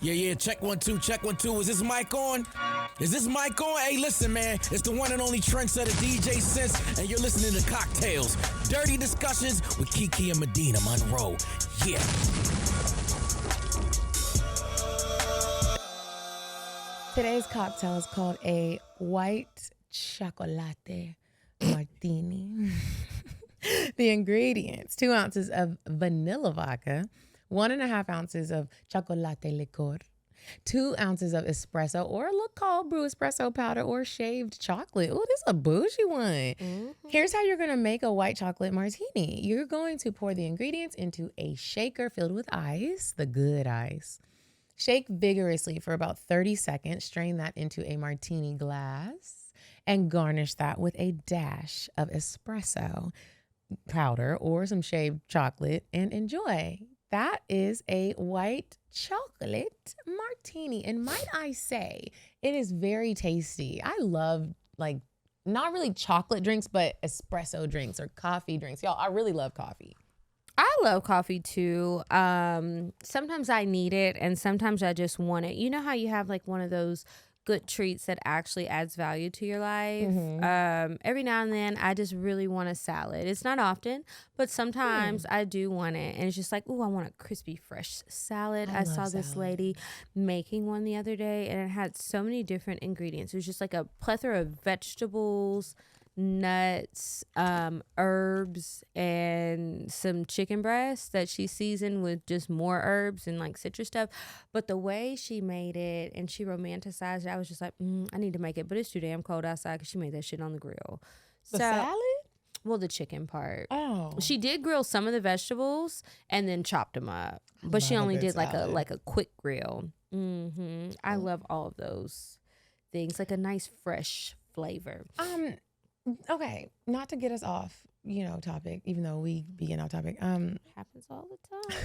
Yeah, check 1 2, check 1 2. Is this mic on? Is this mic on? Hey, listen, man. It's the one and only trendsetter DJ Sense, and you're listening to CockTales. Dirty discussions with Kiki and Medinah Monroe. Yeah. Today's cocktail is called a white chocolate martini. The ingredients: 2 ounces of vanilla vodka, 1.5 ounces of chocolate liqueur, 2 ounces of espresso or look cold brew espresso powder or shaved chocolate. Oh, this is a bougie one. Mm-hmm. Here's how you're going to make a white chocolate martini. You're going to pour the ingredients into a shaker filled with ice, the good ice. Shake vigorously for about 30 seconds. Strain that into a martini glass and garnish that with a dash of espresso powder or some shaved chocolate and enjoy. That is a white chocolate martini. And might I say, it is very tasty. I love, like, not really chocolate drinks, but espresso drinks or coffee drinks. Y'all, I really love coffee. I love coffee too. Sometimes I need it and sometimes I just want it. You know how you have like one of those good treats that actually adds value to your life? Mm-hmm. Every now and then I just really want a salad. It's not often, but sometimes I do want it. And it's just like, oh, I want a crispy, fresh salad. I saw this lady making one the other day and it had so many different ingredients. It was just like a plethora of vegetables, nuts, herbs, and some chicken breast that she seasoned with just more herbs and like citrus stuff. But the way she made it and she romanticized it, I was just like, I need to make it. But it's too damn cold outside because she made that shit on the grill. The salad? Well, the chicken part. Oh. She did grill some of the vegetables and then chopped them up. But she only did like a quick grill. Mm-hmm. I love all of those things. Like a nice fresh flavor. Okay, not to get us off, topic, even though we begin off topic. Happens all the time.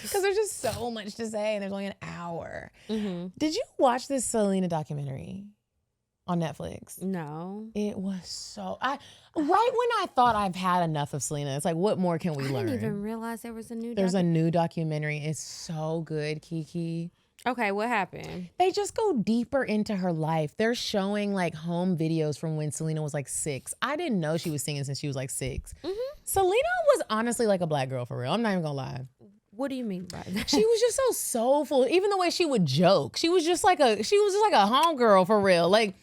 Because there's just so much to say and there's only an hour. Mm-hmm. Did you watch this Selena documentary on Netflix? No. It was so... right when I thought I've had enough of Selena, it's like, what more can we learn? I didn't even realize there was a new There's a new documentary. It's so good, Kiki. Okay, what happened? They just go deeper into her life. They're showing like home videos from when Selena was like 6. I didn't know she was singing since she was like 6. Mm-hmm. Selena was honestly like a black girl for real. I'm not even gonna lie. What do you mean by that? She was just so soulful. Even the way she would joke, she was just like a homegirl for real. Like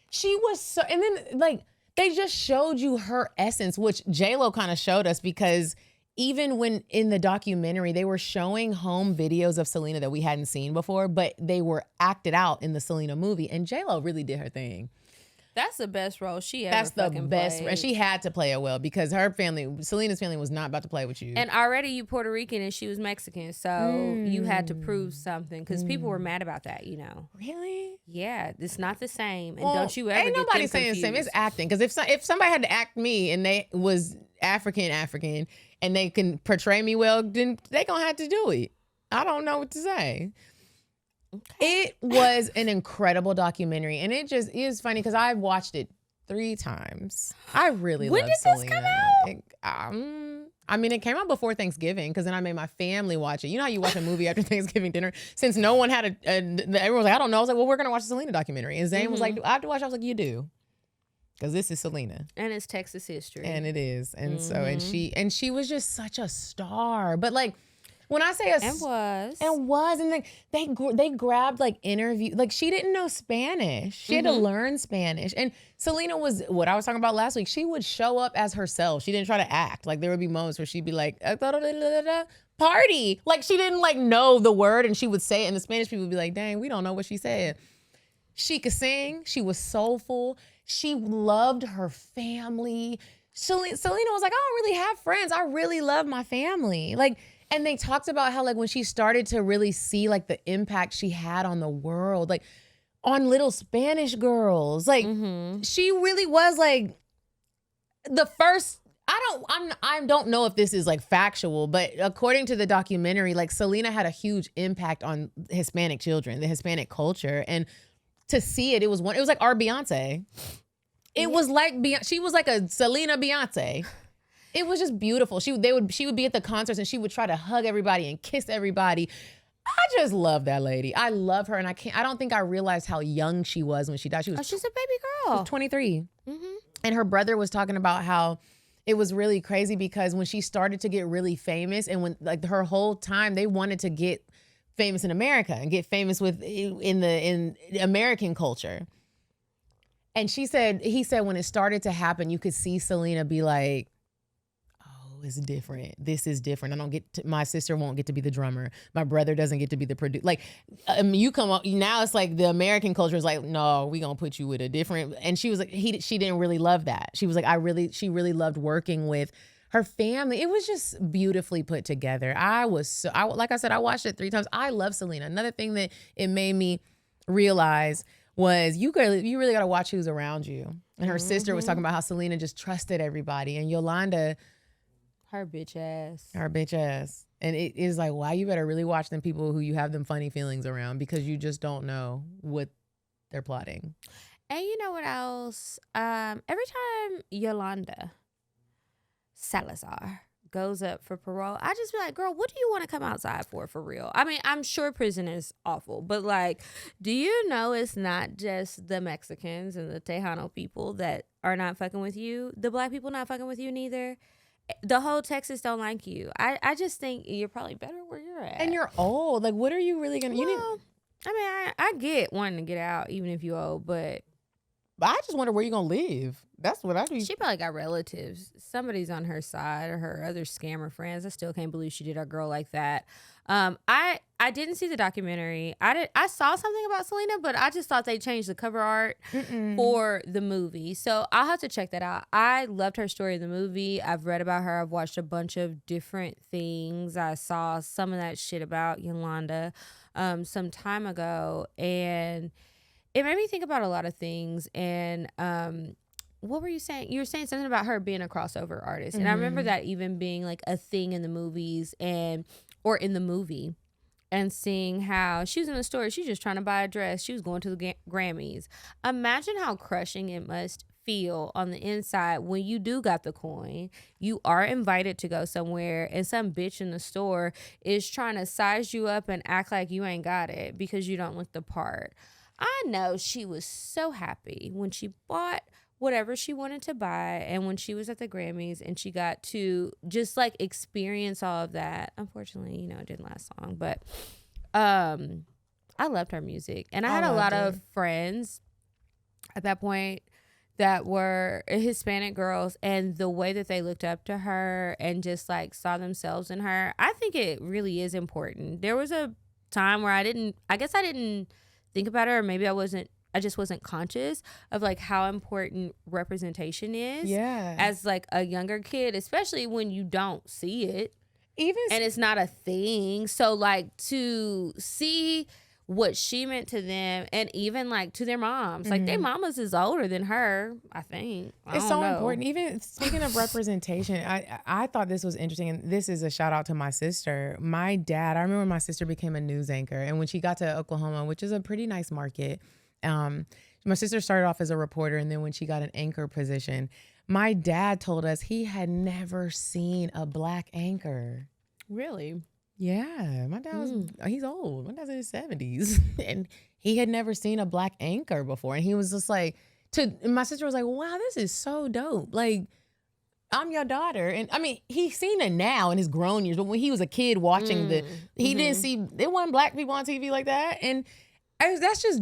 she was so. And then like they just showed you her essence, which J-Lo kind of showed us because. Even when in the documentary, they were showing home videos of Selena that we hadn't seen before, but they were acted out in the Selena movie. And J-Lo really did her thing. That's the best role she ever That's the fucking best. played. And she had to play it well because her family, Selena's family, was not about to play with you. And already you Puerto Rican and she was Mexican. So you had to prove something because people were mad about that, Really? Yeah, it's not the same. And don't you ever ain't get nobody them saying the same. confused. It's acting. Because if somebody had to act me and they was African, and they can portray me well, then they gonna have to do it. I don't know what to say. Okay. It was an incredible documentary, and it is funny because I've watched it 3 times. I really love Selena. When did this come out? It came out before Thanksgiving because then I made my family watch it. You know how you watch a movie after Thanksgiving dinner? Since no one had everyone was like, I don't know. I was like, well, we're gonna watch the Selena documentary, and Zane was like, do I have to watch? I was like, you do. Because this is Selena. And it's Texas history. And it is. And so, and she was just such a star. But like, when I say and they grabbed like interview, like she didn't know Spanish. She had to learn Spanish. And Selena was, what I was talking about last week, she would show up as herself. She didn't try to act. Like there would be moments where she'd be like, party. Like she didn't like know the word and she would say it and the Spanish people would be like, dang, we don't know what she said. She could sing. She was soulful. She loved her family. Selena was like, I don't really have friends. I really love my family. Like, and they talked about how like when she started to really see like the impact she had on the world, like on little Spanish girls, like she really was like the first. I don't know if this is like factual, but according to the documentary, like Selena had a huge impact on Hispanic children, the Hispanic culture, and to see it, it was like our Beyonce. It was like she was like a Selena Beyonce. It was just beautiful. She would be at the concerts and she would try to hug everybody and kiss everybody. I just love that lady. I love her, and I don't think I realized how young she was when she died. She's a baby girl. She was 23. Mm-hmm. And her brother was talking about how it was really crazy because when she started to get really famous, and when like her whole time they wanted to get famous in America and get famous in American culture. And he said when it started to happen, you could see Selena be like, "Oh, it's different. This is different. My sister won't get to be the drummer. My brother doesn't get to be the producer. Like, you come up now, it's like the American culture is like, no, we gonna put you with a different." And she was like, she didn't really love that. She was like, she really loved working with her family. It was just beautifully put together. Like I said, I watched it 3 times. I love Selena. Another thing that it made me realize was you really got to watch who's around you. And her sister was talking about how Selena just trusted everybody, and Yolanda, her bitch ass. And it is like, wow, you better really watch them people who you have them funny feelings around, because you just don't know what they're plotting. And you know what else? Every time Yolanda Salazar goes up for parole, I just be like, girl, what do you want to come outside for real? I mean, I'm sure prison is awful, but like, do you know it's not just the Mexicans and the Tejano people that are not fucking with you? The black people not fucking with you neither. The whole Texas don't like you. I just think you're probably better where you're at. And you're old. Like, what are you really gonna? I get wanting to get out even if you're old, but I just wonder where you're gonna live. That's what I do. She probably got relatives. Somebody's on her side, or her other scammer friends. I still can't believe she did our girl like that. I didn't see the documentary. I saw something about Selena, but I just thought they changed the cover art for the movie. So I'll have to check that out. I loved her story in the movie. I've read about her. I've watched a bunch of different things. I saw some of that shit about Yolanda some time ago, and it made me think about a lot of things. And what were you saying? You were saying something about her being a crossover artist. And I remember that even being like a thing in the movies or in the movie, and seeing how she was in the store. She's just trying to buy a dress. She was going to the Grammys. Imagine how crushing it must feel on the inside when you do got the coin. You are invited to go somewhere, and some bitch in the store is trying to size you up and act like you ain't got it because you don't look the part. I know she was so happy when she bought whatever she wanted to buy, and when she was at the Grammys and she got to just like experience all of that. Unfortunately, it didn't last long, but I loved her music. And I had a lot of friends at that point that were Hispanic girls, and the way that they looked up to her and just like saw themselves in her, I think it really is important. There was a time where I didn't think about her, or maybe I just wasn't conscious of like how important representation is as like a younger kid, especially when you don't see it and it's not a thing. So like to see what she meant to them, and even like to their moms, like their mamas is older than her, I think. It's so important. Even speaking of representation, I thought this was interesting, and this is a shout out to my sister. My dad, I remember my sister became a news anchor, and when she got to Oklahoma, which is a pretty nice market, my sister started off as a reporter, and then when she got an anchor position, my dad told us he had never seen a black anchor. Really? Yeah, my dad he's old. My dad's in his 70s, and he had never seen a black anchor before. And he was just like, my sister was like, wow, this is so dope. Like, I'm your daughter. And I mean, he's seen it now in his grown years, but when he was a kid watching he didn't see, there wasn't black people on TV like that. And that's just,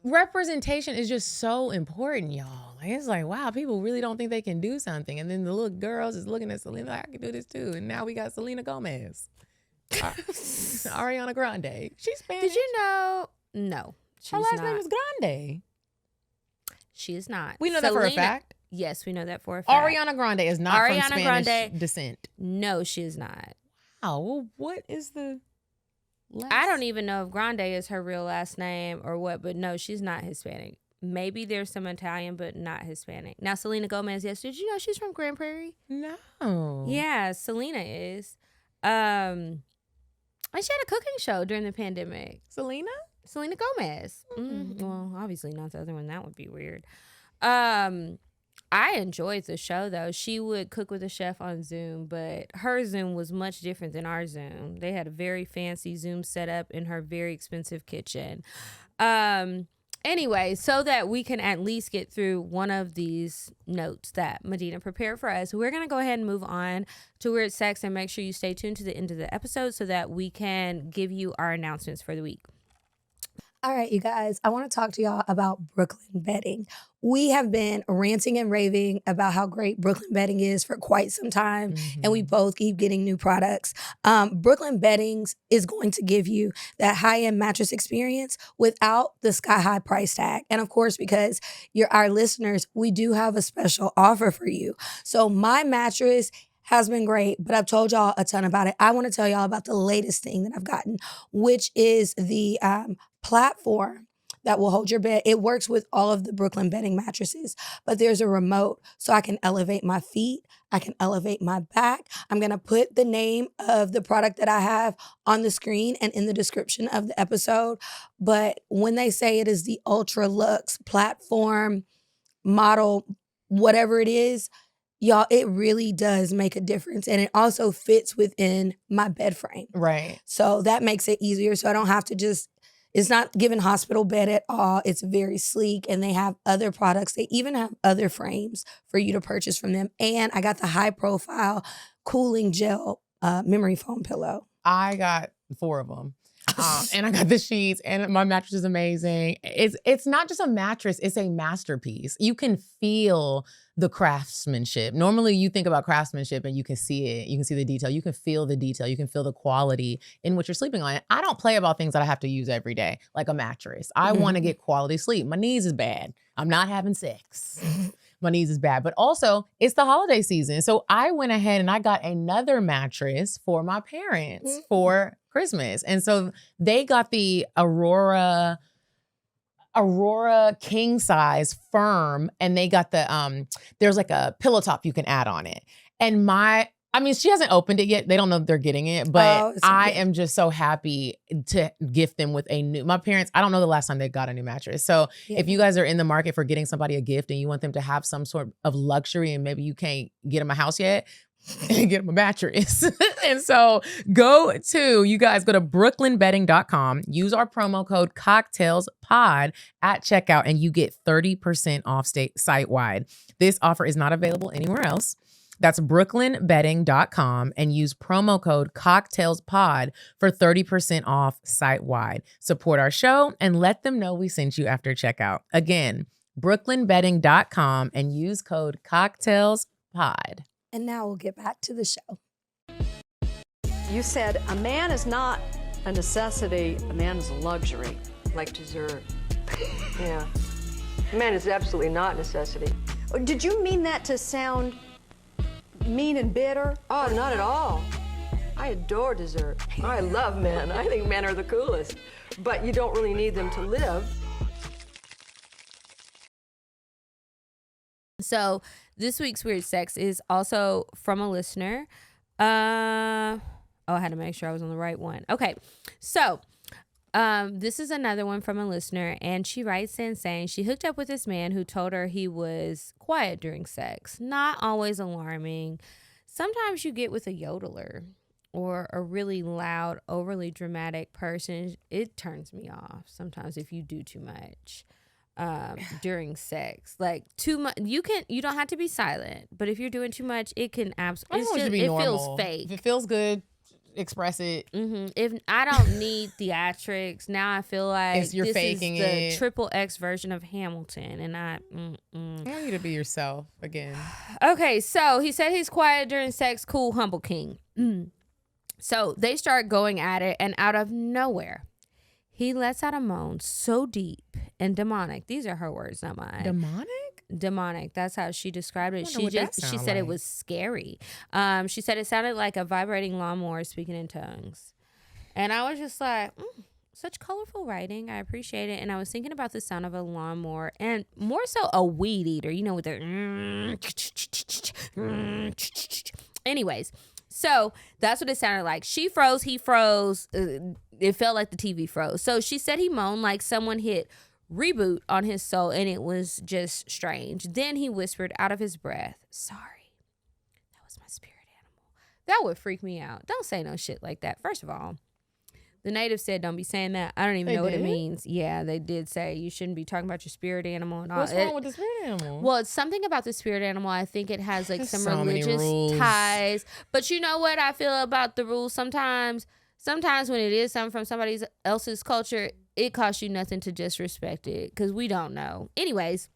representation is just so important, y'all. Like, it's like, wow, people really don't think they can do something. And then the little girls is looking at Selena like, I can do this too. And now we got Selena Gomez. Ariana Grande. She's Spanish. Did you know? No. Her last name is Grande. She is not. We know that for a fact. Yes, we know that for a fact. Ariana Grande is not from Spanish descent. No, she is not. Wow. Well, what is the last? I don't even know if Grande is her real last name or what, but no, she's not Hispanic. Maybe there's some Italian, but not Hispanic. Now, Selena Gomez, yes. Did you know she's from Grand Prairie? No. Yeah, Selena is. And she had a cooking show during the pandemic. Selena Gomez. Well, obviously not the other one. That would be weird. I enjoyed the show, though. She would cook with a chef on Zoom, but her Zoom was much different than our Zoom. They had a very fancy Zoom setup in her very expensive kitchen. Anyway, so that we can at least get through one of these notes that Medinah prepared for us, we're going to go ahead and move on to Weird Sex, and make sure you stay tuned to the end of the episode so that we can give you our announcements for the week. All right, you guys, I want to talk to y'all about Brooklyn bedding. We have been ranting and raving about how great Brooklyn bedding is for quite some time, and we both keep getting new products. Brooklyn Beddings is going to give you that high-end mattress experience without the sky-high price tag. And of course, because you're our listeners, we do have a special offer for you. So my mattress has been great, but I've told y'all a ton about it. I want to tell y'all about the latest thing that I've gotten, which is the platform that will hold your bed. It works with all of the Brooklyn bedding mattresses, but there's a remote so I can elevate my feet. I can elevate my back. I'm going to put the name of the product that I have on the screen and in the description of the episode. But when they say it is the Ultra Luxe platform model, whatever it is, y'all, it really does make a difference. And it also fits within my bed frame. Right. So that makes it easier. So I don't have to just, it's not giving hospital bed at all. It's very sleek, and they have other products. They even have other frames for you to purchase from them. And I got the high profile cooling gel memory foam pillow. I got 4 of them. And I got the sheets, and my mattress is amazing. It's not just a mattress, it's a masterpiece. You can feel the craftsmanship. Normally you think about craftsmanship and you can see it. You can see the detail. You can feel the detail. You can feel the quality in what you're sleeping on. I don't play about things that I have to use every day, like a mattress. I want to get quality sleep. My knees is bad. I'm not having sex. My knees is bad. But also, it's the holiday season. So I went ahead and I got another mattress for my parents for Christmas. And so they got the Aurora king size firm, and they got the there's like a pillow top you can add on it. And she hasn't opened it yet. They don't know they're getting it, but I am just so happy to gift them with my parents, I don't know the last time they got a new mattress. So if you guys are in the market for getting somebody a gift and you want them to have some sort of luxury and maybe you can't get them a house yet, get them a mattress. And so you guys go to brooklynbedding.com, use our promo code CockTalesPod at checkout, and you get 30% off site-wide. This offer is not available anywhere else. That's brooklynbedding.com and use promo code CockTalesPod for 30% off site-wide. Support our show and let them know we sent you after checkout. Again, brooklynbedding.com and use code CockTalesPod. And now we'll get back to the show. You said a man is not a necessity, a man is a luxury. Like dessert. Yeah. A man is absolutely not a necessity. Did you mean that to sound mean and bitter? Oh, not at all. I adore dessert. I love men. I think men are the coolest. But you don't really need them to live. So this week's Weird Sex is also from a listener. I had to make sure I was on the right one. Okay, so this is another one from a listener, and she writes in saying she hooked up with this man who told her he was quiet during sex. Not always alarming. Sometimes you get with a yodeler or a really loud, overly dramatic person. It turns me off sometimes if you do too much during sex. Like too much, you don't have to be silent, but if you're doing too much, it can absolutely, it feels fake. If it feels good, express it. If I don't need theatrics, now I feel like you're faking it. The triple X version of Hamilton, and I want you to be yourself again. Okay, so he said he's quiet during sex, cool, humble king. So they start going at it, and out of nowhere, he lets out a moan so deep and demonic. These are her words, not mine. Demonic. That's how she described it. She said it was scary. She said it sounded like a vibrating lawnmower speaking in tongues. And I was just like, such colorful writing. I appreciate it. And I was thinking about the sound of a lawnmower, and more so a weed eater, with their anyways. So that's what it sounded like. She froze, he froze. It felt like the TV froze. So she said he moaned like someone hit reboot on his soul, and it was just strange. Then he whispered out of his breath, "Sorry, that was my spirit animal." That would freak me out. Don't say no shit like that. First of all, the native said don't be saying that. I don't even know what it means. Yeah, they did say you shouldn't be talking about your spirit animal and all. What's wrong with the spirit animal? Well, it's something about the spirit animal. I think it has like some religious ties. But you know what I feel about the rules sometimes? Sometimes when it is something from somebody else's culture, it costs you nothing to just respect it because we don't know. Anyways,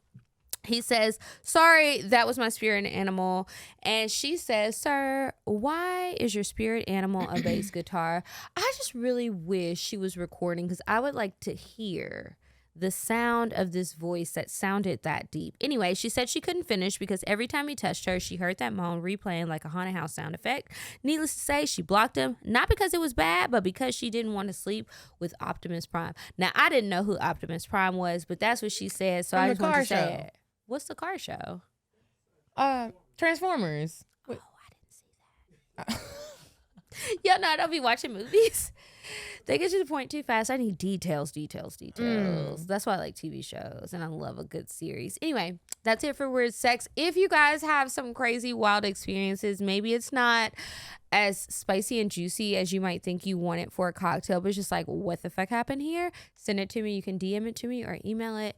he says, "Sorry, that was my spirit animal." And she says, "Sir, why is your spirit animal a bass guitar?" I just really wish she was recording because I would like to hear the sound of this voice that sounded that deep. Anyway, she said she couldn't finish because every time he touched her, she heard that moan replaying like a haunted house sound effect. Needless to say, she blocked him, not because it was bad, but because she didn't want to sleep with Optimus Prime. Now, I didn't know who Optimus Prime was, but that's what she said, so I just want to say it. What's the car show? Transformers. Oh, I didn't see that. Yo, no, I don't be watching movies. They get to the point too fast. I need details. That's why I like TV shows, and I love a good series. Anyway, that's it for Weird Sex. If you guys have some crazy, wild experiences, maybe it's not as spicy and juicy as you might think you want it for a cocktail, but it's just like, what the fuck happened here? Send it to me. You can DM it to me or email it.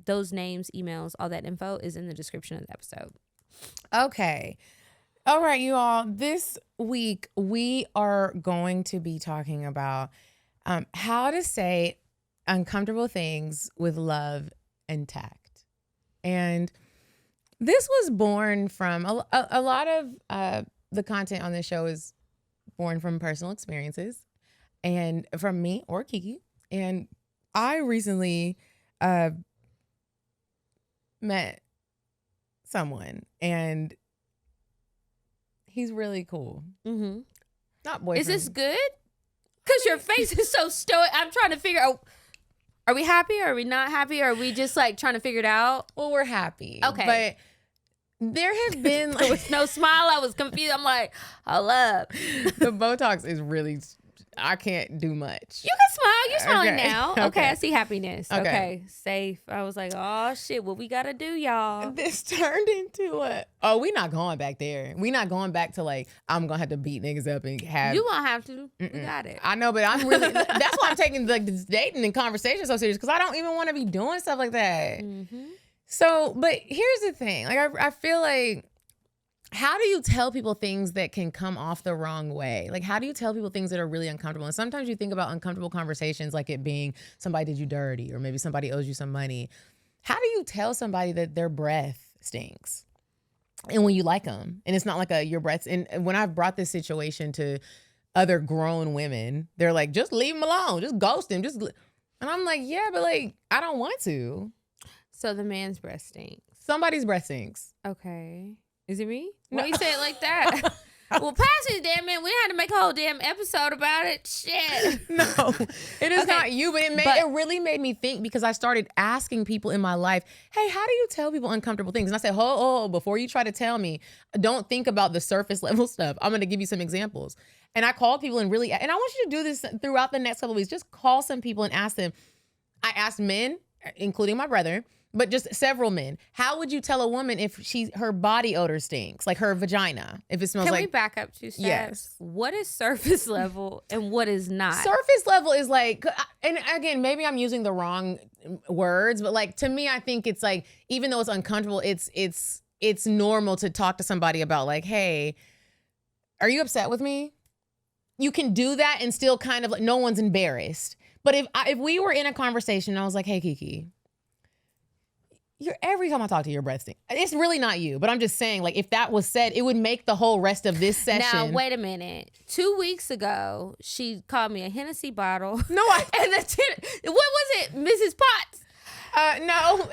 Those names, emails, all that info is in the description of the episode. Okay. All right, you all. This week, we are going to be talking about how to say uncomfortable things with love and tact. And this was born from a lot of the content on this show is born from personal experiences and from me or Kiki. And I recently met someone, and he's really cool. Mm-hmm. Not boyfriend. Is this good? Because your face is so stoic. I'm trying to figure out, are we happy? Or are we not happy? Or are we just like trying to figure it out? Well, we're happy. Okay. But there have been There was no smile. I was confused. I'm like, hold up. The Botox is really, I can't do much. You can smile. You're smiling Okay. now. Okay, I see happiness. Okay. Okay, safe. I was like, oh shit, what we gotta do, y'all? This turned into we not going back there. We not going back to like, I'm going to have to beat niggas up and have. You won't have to. We got it. I know, but I'm really, that's why I'm taking like this dating and conversation so serious because I don't even want to be doing stuff like that. Mm-hmm. So, but here's the thing. Like, I feel like, how do you tell people things that can come off the wrong way? Like, how do you tell people things that are really uncomfortable? And sometimes you think about uncomfortable conversations like it being somebody did you dirty or maybe somebody owes you some money. How do you tell somebody that their breath stinks? And when you like them, and it's not like your breath. And when I've brought this situation to other grown women, they're like, just leave him alone. Just ghost him. And I'm like, yeah, but like, I don't want to. So the man's breath stinks. Somebody's breath stinks. Okay. Is it me? Why you say it like that? Well, pass it, damn it. We had to make a whole damn episode about it. Shit. No, it is not you, but it really made me think because I started asking people in my life, hey, how do you tell people uncomfortable things? And I said, before you try to tell me, don't think about the surface level stuff. I'm going to give you some examples. And I called people and I want you to do this throughout the next couple of weeks. Just call some people and ask them. I asked men, including my brother, but just several men. How would you tell a woman if her body odor stinks, like her vagina, if it smells Can like? we back up 2 steps? Yes. What is surface level and what is not? Surface level is like, and again, maybe I'm using the wrong words, but like to me, I think it's like, even though it's uncomfortable, it's normal to talk to somebody about like, hey, are you upset with me? You can do that and still kind of like, no one's embarrassed. But if we were in a conversation and I was like, hey, Kiki, every time I talk to you, your breath stinks. It's really not you, but I'm just saying, like, if that was said, it would make the whole rest of this session. Now, wait a minute. 2 weeks ago, she called me a Hennessy bottle. No, and what was it, Mrs. Potts? No.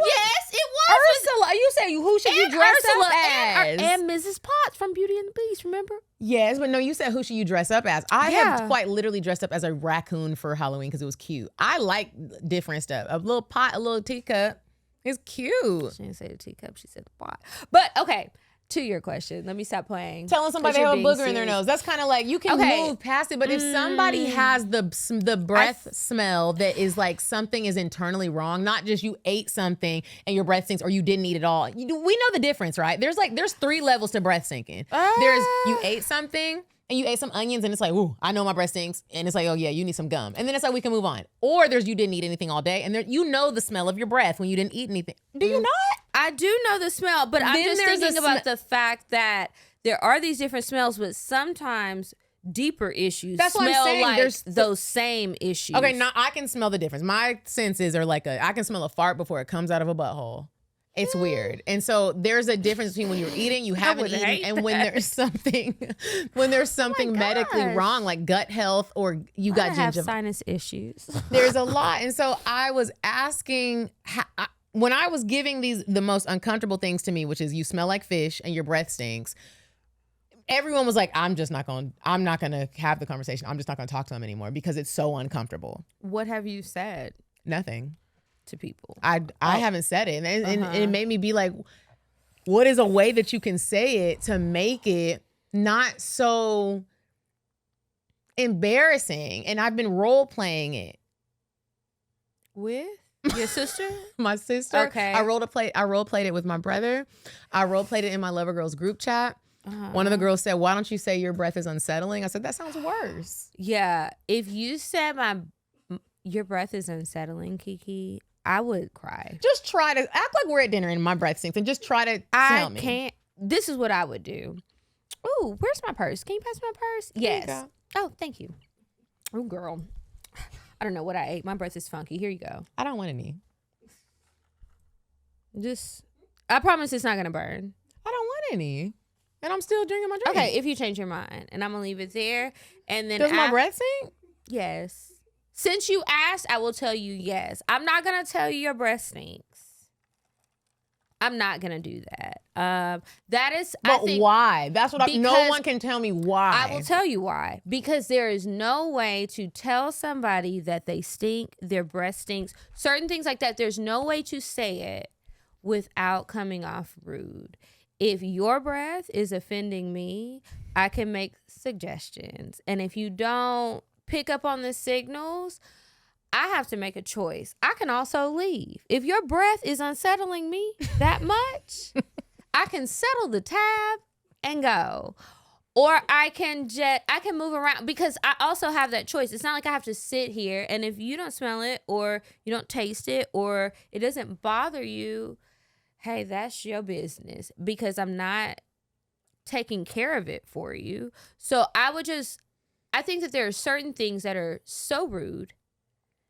Yes, it was. Ursula. You said who should you dress Ursula up as? And Mrs. Potts from Beauty and the Beast, remember? Yes, but no, you said who should you dress up as? I have quite literally dressed up as a raccoon for Halloween because it was cute. I like different stuff. A little pot, a little teacup. It's cute. She didn't say the teacup, she said the pot. But okay, to your question, let me stop playing. Telling somebody they have a booger in their nose. That's kind of like, you can move past it. But if somebody has the breath smell that is like something is internally wrong, not just you ate something and your breath stinks or you didn't eat it all. We know the difference, right? There's 3 levels to breath stinking. There's you ate something and you ate some onions and it's like, ooh, I know my breath stinks. And it's like, oh yeah, you need some gum. And then it's like, we can move on. Or there's you didn't eat anything all day and there, you know the smell of your breath when you didn't eat anything. Do you not? I do know the smell, but I'm just thinking about the fact that there are these different smells, but sometimes deeper issues smell like there's those same issues. Okay, now I can smell the difference. My senses are like I can smell a fart before it comes out of a butthole. It's weird. And so there's a difference between when you're eating, you haven't eaten, and when there's something medically wrong, like gut health or you got have gingivitis. Sinus issues. There's a lot. And so I was asking, when I was giving the most uncomfortable things to me, which is you smell like fish and your breath stinks, everyone was like, I'm not going to have the conversation. I'm just not going to talk to them anymore because it's so uncomfortable. What have you said? Nothing. To people. I haven't said it. And it made me be like, what is a way that you can say it to make it not so embarrassing? And I've been role playing it. With your sister? My sister. Okay. I role played it with my brother. I role played it in my Lover Girls group chat. One of the girls said, why don't you say your breath is unsettling? I said, that sounds worse. Yeah. If you said your breath is unsettling, Kiki, I would cry. Just try to act like we're at dinner and my breath stinks and just try to tell me. I can't. This is what I would do. Ooh, where's my purse? Can you pass my purse? Yes. Oh, thank you. Oh, girl. I don't know what I ate. My breath is funky. Here you go. I don't want any. I promise it's not going to burn. I don't want any. And I'm still drinking my drink. Okay, if you change your mind. And I'm going to leave it there. And then does my breath stink? Yes. Since you asked, I will tell you yes. I'm not going to tell you your breath stinks. I'm not going to do that. That is, but I think, why? That's what no one can tell me why. I will tell you why. Because there is no way to tell somebody that they stink, their breath stinks, certain things like that. There's no way to say it without coming off rude. If your breath is offending me, I can make suggestions. And if you don't pick up on the signals, I have to make a choice. I can also leave. If your breath is unsettling me that much, I can settle the tab and go. Or I can move around because I also have that choice. It's not like I have to sit here, and if you don't smell it or you don't taste it or it doesn't bother you, hey, that's your business because I'm not taking care of it for you. So I think that there are certain things that are so rude,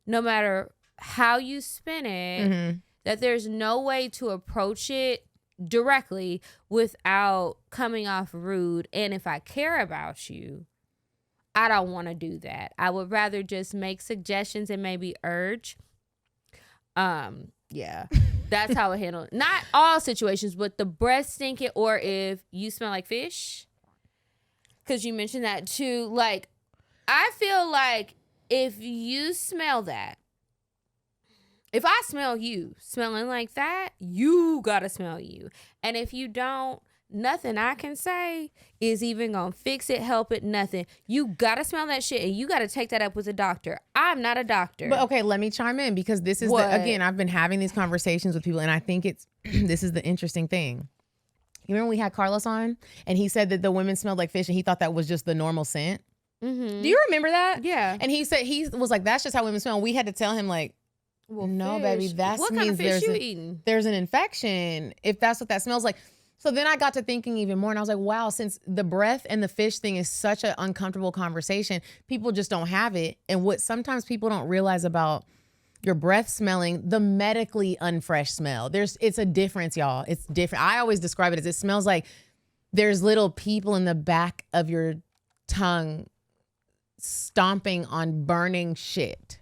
no matter how you spin it, that there's no way to approach it directly without coming off rude. And if I care about you, I don't want to do that. I would rather just make suggestions and maybe urge. Yeah, that's how I handle it. Not all situations, but the breath stinking or if you smell like fish. Because you mentioned that too. Like, I feel like if you smell that, if I smell you smelling like that, you gotta smell you. And if you don't, nothing I can say is even gonna fix it, help it, nothing. You gotta smell that shit and you gotta take that up with a doctor. I'm not a doctor. But okay, let me chime in because this is again, I've been having these conversations with people and I think this is the interesting thing. You remember we had Carlos on and he said that the women smelled like fish and he thought that was just the normal scent? Mm-hmm. Do you remember that? Yeah. And he said, he was like, that's just how women smell. And we had to tell him like, well, no, fish. Baby, that what means kind of fish you eating? There's an infection if that's what that smells like. So then I got to thinking even more and I was like, wow, since the breath and the fish thing is such an uncomfortable conversation, people just don't have it. And what sometimes people don't realize about your breath smelling, the medically unfresh smell, it's a difference, y'all. It's different. I always describe it as it smells like there's little people in the back of your tongue stomping on burning shit.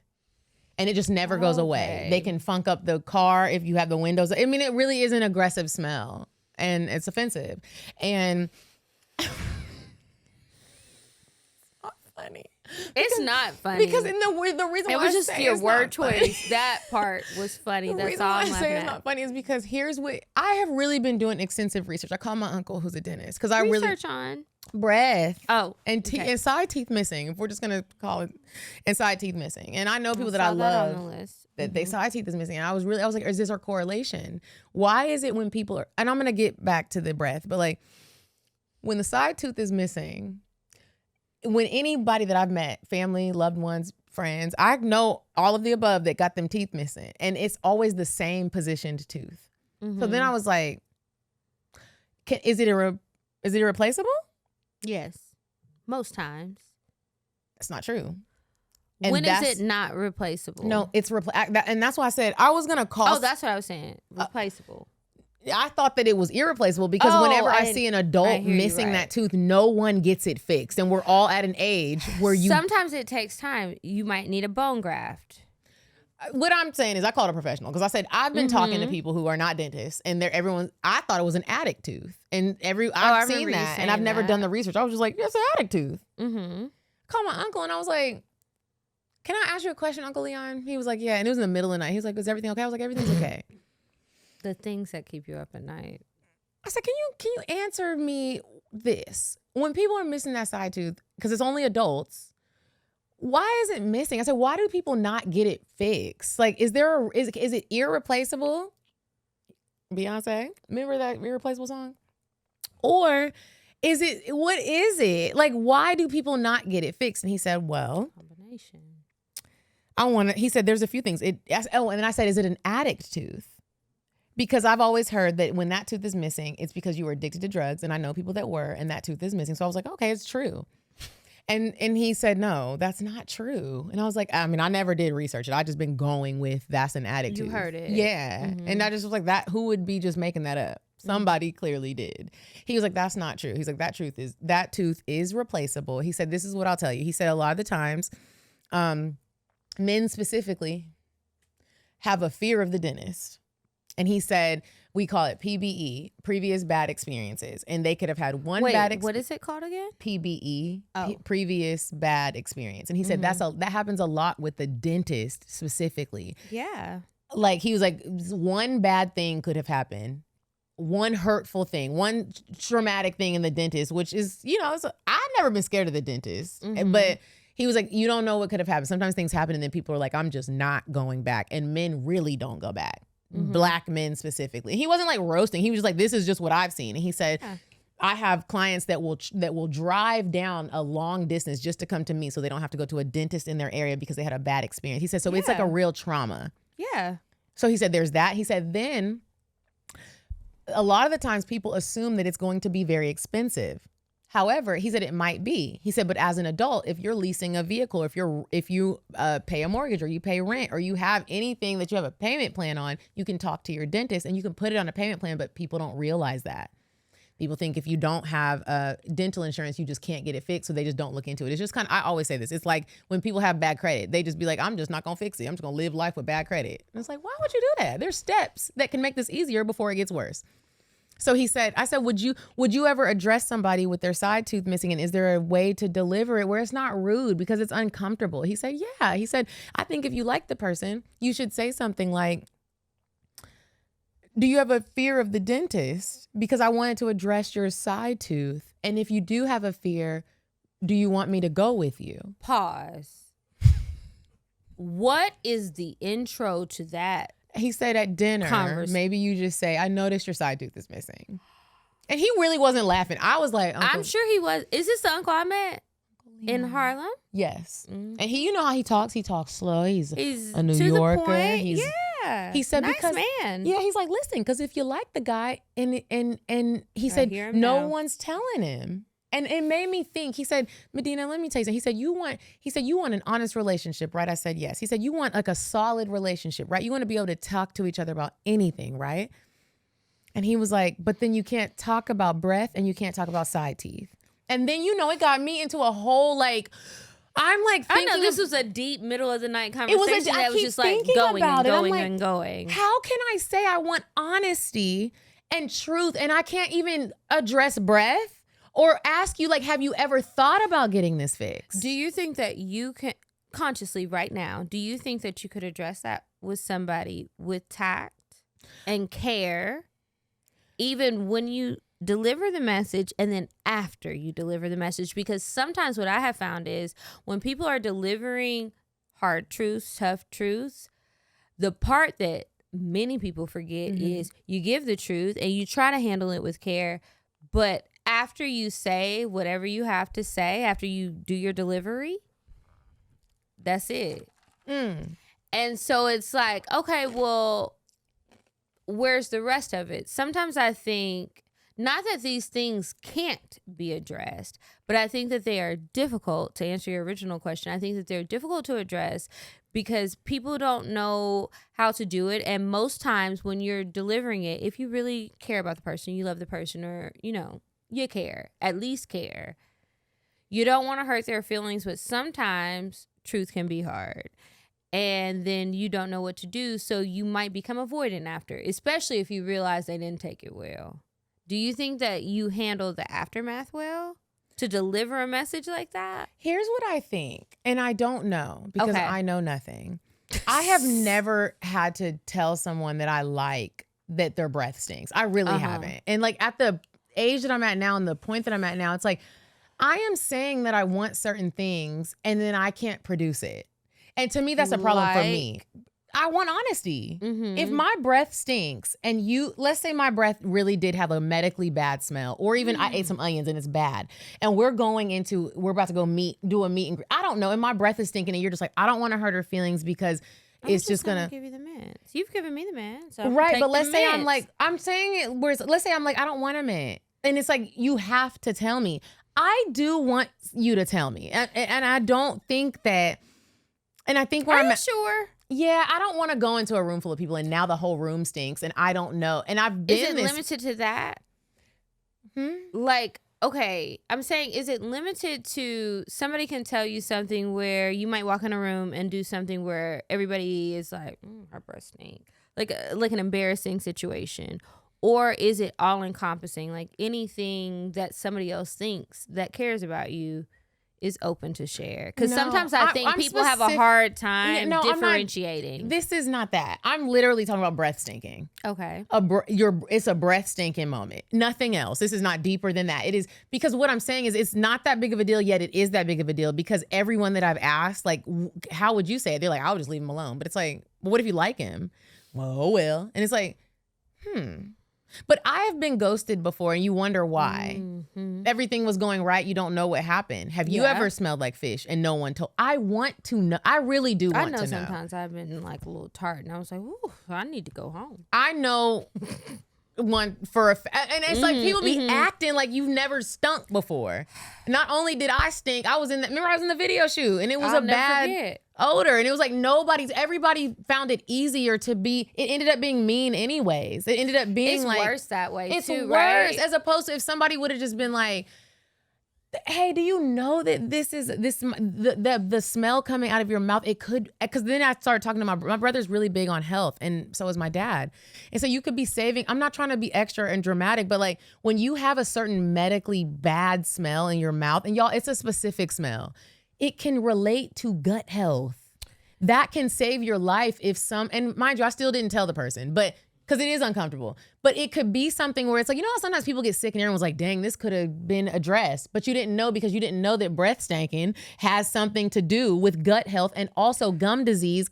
And it just never goes away. They can funk up the car if you have the windows. I mean, it really is an aggressive smell. And it's offensive. And funny. It's not funny. Because in the reason it why was just your word choice. Funny. That part was funny. The That's reason all why I'm I laughing say it's at. not funny is because here's what I have really been doing extensive research. I call my uncle who's a dentist because I Research on breath. Oh, and okay. and side teeth missing. If we're just gonna call it, and side teeth missing. And I know people that I saw love that on the list. that they side teeth is missing. And I was like, is this our correlation? Why is it when people are? And I'm gonna get back to the breath, but like when the side tooth is missing, when anybody that I've met, family, loved ones, friends, I know all of the above that got them teeth missing, and it's always the same positioned tooth. So then I was like, is it irreplaceable? Yes, most times. That's not true. And when is it not replaceable? No, it's and that's why I said I was gonna call. Oh, that's what I was saying. Replaceable. I thought that it was irreplaceable because whenever I see an adult missing that tooth, no one gets it fixed, and we're all at an age where you. Sometimes it takes time. You might need a bone graft. What I'm saying is, I called a professional because I said I've been talking to people who are not dentists, and I thought it was an addict tooth, and I've seen that, and I've never done the research. I was just like, it's an addict tooth. Called my uncle, and I was like, "Can I ask you a question, Uncle Leon?" He was like, "Yeah," and it was in the middle of the night. He was like, "Is everything okay?" I was like, "Everything's okay." The things that keep you up at night. I said, "Can you answer me this? When people are missing that side tooth, because it's only adults." Why is it missing? I said, why do people not get it fixed? Like, is it irreplaceable? Beyonce, remember that irreplaceable song? Or what is it? Like, why do people not get it fixed? And he said, well, combination. He said, there's a few things. And then I said, is it an addict tooth? Because I've always heard that when that tooth is missing, it's because you were addicted to drugs. And I know people that were, and that tooth is missing. So I was like, okay, it's true. And he said, no, that's not true. And I was like, I mean, I never did research it. I just been going with that's an addict tooth. You heard it. Yeah. And I just was like, who would be just making that up? Somebody clearly did. He was like, that's not true. He's like, that tooth is replaceable. He said, this is what I'll tell you. He said a lot of the times, men specifically have a fear of the dentist. And he said, we call it PBE, previous bad experiences. And they could have had one bad experience. What is it called again? PBE, previous bad experience. And he said that happens a lot with the dentist specifically. Yeah. Like he was like, one bad thing could have happened. One hurtful thing, one traumatic thing in the dentist, which is, I've never been scared of the dentist. But he was like, you don't know what could have happened. Sometimes things happen and then people are like, I'm just not going back. And men really don't go back. Black men specifically. He wasn't like roasting. He was just like, this is just what I've seen. And he said, I have clients that will drive down a long distance just to come to me so they don't have to go to a dentist in their area because they had a bad experience. He said, so it's like a real trauma. Yeah. So he said, there's that. He said, then a lot of the times people assume that it's going to be very expensive. However, he said it might be. He said, but as an adult, if you're leasing a vehicle, if you pay a mortgage or you pay rent or you have anything that you have a payment plan on, you can talk to your dentist and you can put it on a payment plan, but people don't realize that. People think if you don't have dental insurance, you just can't get it fixed, so they just don't look into it. It's just kind of, I always say this, it's like when people have bad credit, they just be like, I'm just not gonna fix it. I'm just gonna live life with bad credit. And it's like, why would you do that? There's steps that can make this easier before it gets worse. So I said, would you ever address somebody with their side tooth missing, and is there a way to deliver it where it's not rude because it's uncomfortable? He said, yeah. He said, I think if you like the person, you should say something like, do you have a fear of the dentist? Because I wanted to address your side tooth. And if you do have a fear, do you want me to go with you? Pause. What is the intro to that? He said at dinner, maybe you just say, I noticed your side tooth is missing. And he really wasn't laughing. I was like, I'm sure he was. Is this the uncle I met in Harlem? Yes. And he, how he talks? He talks slow. He's a New to Yorker. The point. He said, nice because, man. Yeah, he's like, listen, because if you like the guy, and he said, no one's telling him. And it made me think. He said, Medinah, let me tell you something. He said, you want an honest relationship, right? I said, yes. He said, you want like a solid relationship, right? You want to be able to talk to each other about anything, right? And he was like, but then you can't talk about breath and you can't talk about side teeth. And then, it got me into a whole I'm like thinking. I know this was a deep middle of the night conversation that was just like going and going. How can I say I want honesty and truth and I can't even address breath? or ask you, like, have you ever thought about getting this fixed? Do you think that you can, consciously right now, do you think that you could address that with somebody with tact and care, even when you deliver the message and then after you deliver the message? Because sometimes what I have found is when people are delivering hard truths, tough truths, the part that many people forget is you give the truth and you try to handle it with care, but after you say whatever you have to say, after you do your delivery, that's it. And so it's like, okay, well, where's the rest of it? Sometimes I think, not that these things can't be addressed, but I think that they are difficult, to answer your original question. I think that they're difficult to address because people don't know how to do it. And most times when you're delivering it, if you really care about the person, you love the person, or, you know, you care, at least care, you don't want to hurt their feelings, but sometimes truth can be hard. And then you don't know what to do, so you might become avoidant after, especially if you realize they didn't take it well. Do you think that you handle the aftermath well to deliver a message like that? Here's what I think, and I don't know because I know nothing. I have never had to tell someone that I like that their breath stinks. I really haven't. And like at the age that I'm at now and the point that I'm at now, it's like I am saying that I want certain things and then I can't produce it. And to me, that's a problem for me. I want honesty. If my breath stinks and let's say my breath really did have a medically bad smell, or even I ate some onions and it's bad, and we're about to go do a meet and greet. I don't know, and my breath is stinking and you're just like, I don't want to hurt her feelings because it's just gonna give you the meds. You've given me the meds. So right, but let's say I'm saying it where let's say I'm like, I don't want a med. And it's like, you have to tell me. I do want you to tell me. And I don't think that, and I think where Are you sure? Yeah, I don't want to go into a room full of people and now the whole room stinks and I don't know. And I've been Is it limited to that? Like, okay, I'm saying, is it limited to somebody can tell you something where you might walk in a room and do something where everybody is like, her breath stink, like an embarrassing situation? Or is it all encompassing, like anything that somebody else thinks that cares about you is open to share? Because sometimes I think people have a hard time differentiating. This is not that. I'm literally talking about breath stinking. Okay. It's a breath stinking moment. Nothing else. This is not deeper than that. It is, because what I'm saying is it's not that big of a deal, yet it is that big of a deal, because everyone that I've asked, like, how would you say it? They're like, I'll just leave him alone. But it's like, well, what if you like him? Well. And it's like, But I have been ghosted before and you wonder why. Everything was going right. You don't know what happened. Have you ever smelled like fish and no one told? I want to know. I really do want to know. I know sometimes I've been like a little tart and I was like, ooh, I need to go home. I know one for a and it's like people be acting like you've never stunk before. Not only did I stink, I was in the video shoot and it was a bad odor, and it was like everybody found it easier to be. It ended up being mean anyways. It ended up being it's worse that way. It's too, worse, right? as opposed to if somebody would have just been like, hey, do you know that the smell coming out of your mouth, it could, because then I started talking to my brother's really big on health, and so is my dad. And so you could be saving, I'm not trying to be extra and dramatic, but like when you have a certain medically bad smell in your mouth, and y'all, it's a specific smell, it can relate to gut health. That can save your life and mind you, I still didn't tell the person, but because it is uncomfortable. But it could be something where it's like, you know how sometimes people get sick and everyone's like, dang, this could have been addressed. But you didn't know because you didn't know that breath stanking has something to do with gut health, and also gum disease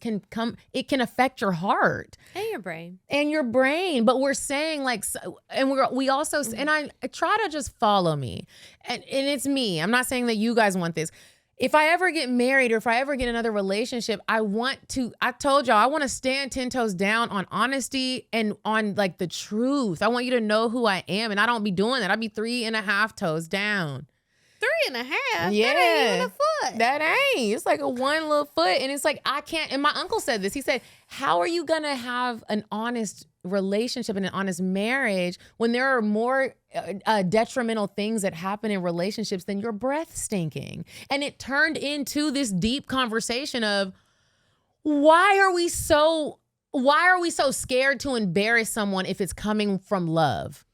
it can affect your heart. And your brain. But we're saying like, and we also, and I try to just follow me. And it's me. I'm not saying that you guys want this. If I ever get married or if I ever get another relationship, I told y'all, I want to stand 10 toes down on honesty and on like the truth. I want you to know who I am, and I don't be doing that. I be 3.5 toes down. 3.5? Yeah. That ain't even a foot. That ain't. It's like a one little foot. And it's like, I can't. And my uncle said this. He said, how are you going to have an honest relationship and an honest marriage when there are more detrimental things that happen in relationships than your breath stinking? And it turned into this deep conversation of why are we so scared to embarrass someone if it's coming from love?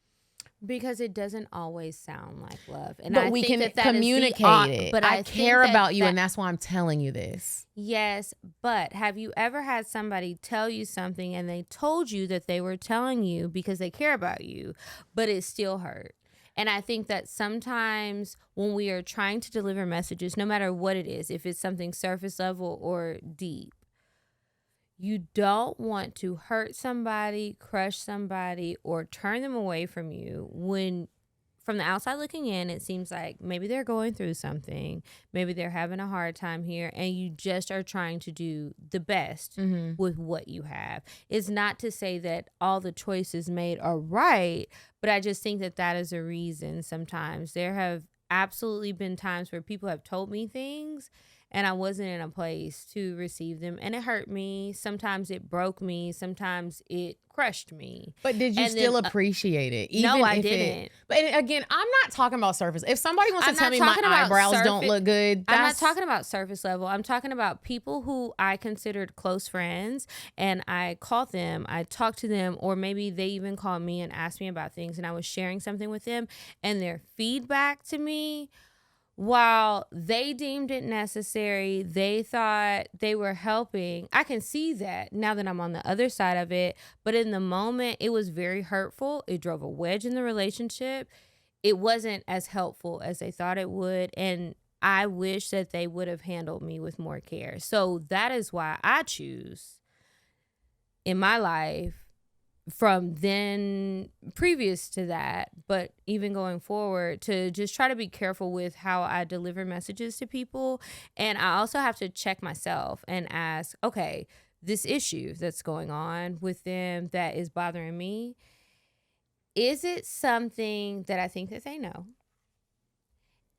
Because it doesn't always sound like love. And but I we think can that communicate it. But I care about you, and that's why I'm telling you this. Yes, but have you ever had somebody tell you something and they told you that they were telling you because they care about you, but it still hurt? And I think that sometimes when we are trying to deliver messages, no matter what it is, if it's something surface level or deep, you don't want to hurt somebody, crush somebody, or turn them away from you when from the outside looking in, it seems like maybe they're going through something, maybe they're having a hard time here, and you just are trying to do the best with what you have. It's not to say that all the choices made are right, but I just think that that is a reason sometimes. There have absolutely been times where people have told me things and I wasn't in a place to receive them, and it hurt me. Sometimes it broke me. Sometimes it crushed me. But did you still appreciate it? Even no, I if didn't. But again, I'm not talking about surface. If somebody wants to tell me my eyebrows don't look good, I'm not talking about surface level. I'm talking about people who I considered close friends, and I called them, I talked to them, or maybe they even called me and asked me about things, and I was sharing something with them, and their feedback to me, while they deemed it necessary, they thought they were helping. I can see that now that I'm on the other side of it. But in the moment, it was very hurtful. It drove a wedge in the relationship. It wasn't as helpful as they thought it would. And I wish that they would have handled me with more care. So that is why I choose in my life, from then previous to that, but even going forward, to just try to be careful with how I deliver messages to people. And I also have to check myself and ask, okay, this issue that's going on with them that is bothering me, is it something that I think that they know?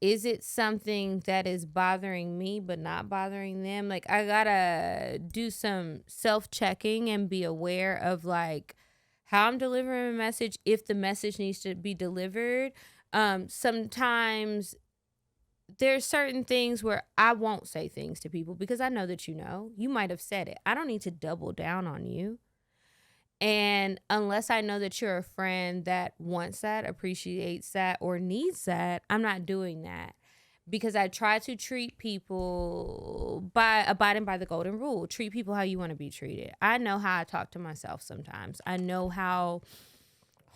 Is it something that is bothering me but not bothering them? Like, I gotta do some self-checking and be aware of like how I'm delivering a message, if the message needs to be delivered. Sometimes there's certain things where I won't say things to people because I know that you might have said it. I don't need to double down on you. And unless I know that you're a friend that wants that, appreciates that, or needs that, I'm not doing that. Because I try to treat people by abiding by the golden rule. Treat people how you want to be treated. I know how I talk to myself sometimes. I know how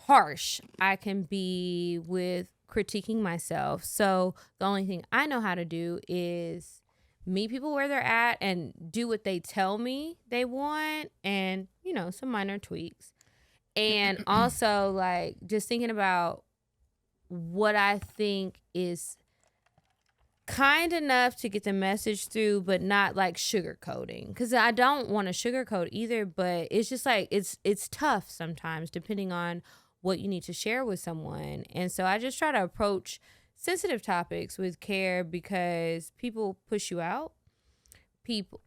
harsh I can be with critiquing myself. So the only thing I know how to do is meet people where they're at and do what they tell me they want, and, some minor tweaks. And also, like, just thinking about what I think is kind enough to get the message through, but not like sugarcoating, because I don't want to sugarcoat either, but it's just like it's tough sometimes depending on what you need to share with someone. And so I just try to approach sensitive topics with care, because people push you out.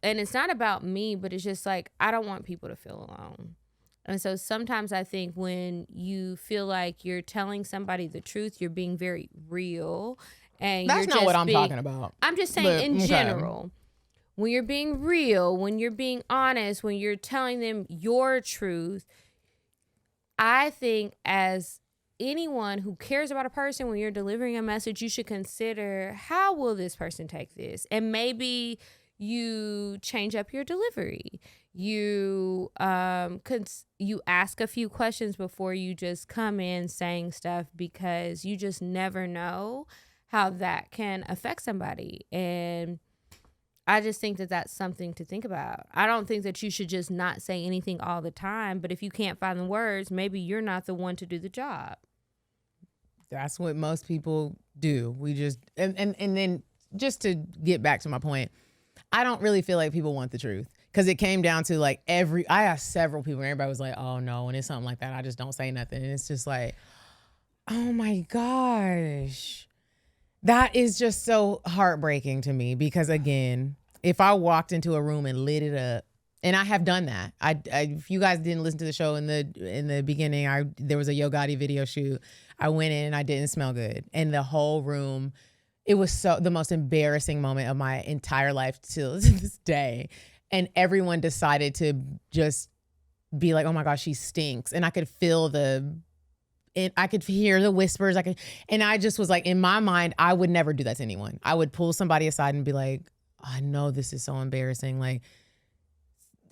And it's not about me, but it's just like, I don't want people to feel alone. And so sometimes I think when you feel like you're telling somebody the truth, you're being very real. And that's not what I'm talking about. I'm just saying in general, when you're being real, when you're being honest, when you're telling them your truth, I think as anyone who cares about a person, when you're delivering a message, you should consider, how will this person take this? And maybe you change up your delivery. You you ask a few questions before you just come in saying stuff, because you just never know how that can affect somebody. And I just think that that's something to think about. I don't think that you should just not say anything all the time, but if you can't find the words, maybe you're not the one to do the job. That's what most people do. We just, and then just to get back to my point, I don't really feel like people want the truth, because it came down to like I asked several people, and everybody was like, oh no, when it's something like that, I just don't say nothing. And it's just like, oh my gosh. That is just so heartbreaking to me, because again, if I walked into a room and lit it up, and I have done that. If you guys didn't listen to the show in the beginning, there was a Yo Gotti video shoot. I went in and I didn't smell good, and the whole room, it was the most embarrassing moment of my entire life till this day. And everyone decided to just be like, oh my gosh, she stinks. And I could feel the I could hear the whispers. And I just was like, in my mind, I would never do that to anyone. I would pull somebody aside and be like, I know this is so embarrassing. Like,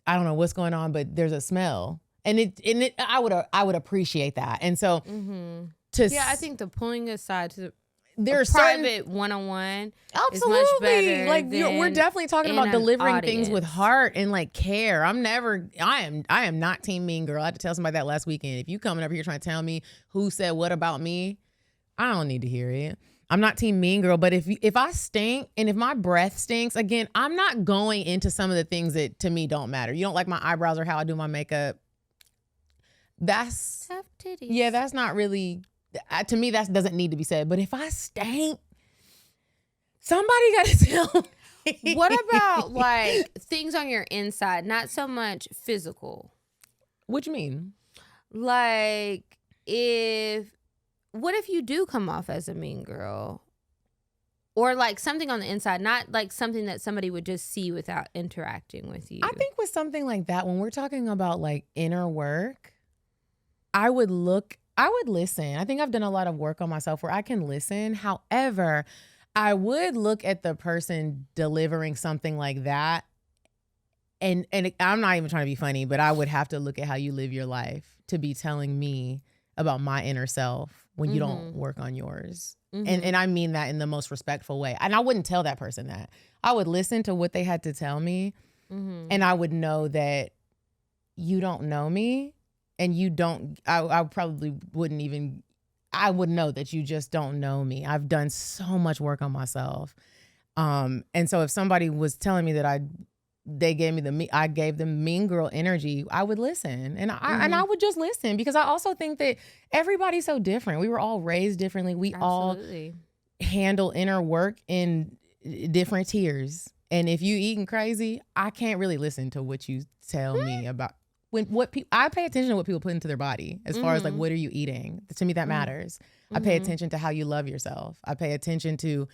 I don't know what's going on, but there's a smell. And I would appreciate that. And so I think the pulling aside to there's private one-on-one absolutely is much better. Like we're definitely talking about delivering things with heart and like care. I am not team mean girl. I had to tell somebody that last weekend. If you coming up here trying to tell me who said what about me, I don't need to hear it. I'm not team mean girl, but if I stink and if my breath stinks, again, I'm not going into some of the things that to me don't matter. You don't like my eyebrows or how I do my makeup. That's tough titties. Yeah, that's not really, to me, that doesn't need to be said. But if I stink, somebody got to tell me. What about like things on your inside, not so much physical? What you mean? Like what if you do come off as a mean girl? Or like something on the inside, not like something that somebody would just see without interacting with you. I think with something like that, when we're talking about like inner work, I would listen. I think I've done a lot of work on myself where I can listen. However, I would look at the person delivering something like that. And I'm not even trying to be funny, but I would have to look at how you live your life to be telling me about my inner self when you don't work on yours. And I mean that in the most respectful way. And I wouldn't tell that person that. I would listen to what they had to tell me. And I would know that you don't know me. And you don't, I probably wouldn't even, I would know that you just don't know me. I've done so much work on myself. And so if somebody was telling me that I gave them mean girl energy, I would listen. And I would just listen, because I also think that everybody's so different. We were all raised differently. We Absolutely. all handle inner work in different tiers. And if you eating crazy, I can't really listen to what you tell me about. I pay attention to what people put into their body as far as like, what are you eating? To me, that matters. I pay attention to how you love yourself. I pay attention to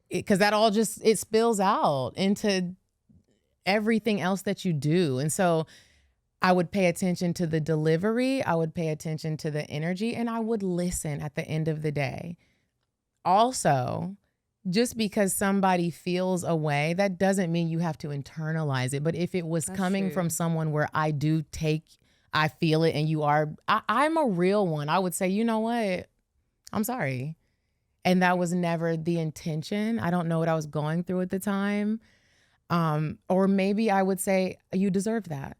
it, because that all just, it spills out into everything else that you do. And so I would pay attention to the delivery. I would pay attention to the energy, and I would listen at the end of the day. Also, just because somebody feels a way, that doesn't mean you have to internalize it. But if it was coming from someone where I feel it, and I'm a real one, I would say, you know what? I'm sorry. And that was never the intention. I don't know what I was going through at the time. Or maybe I would say, you deserve that.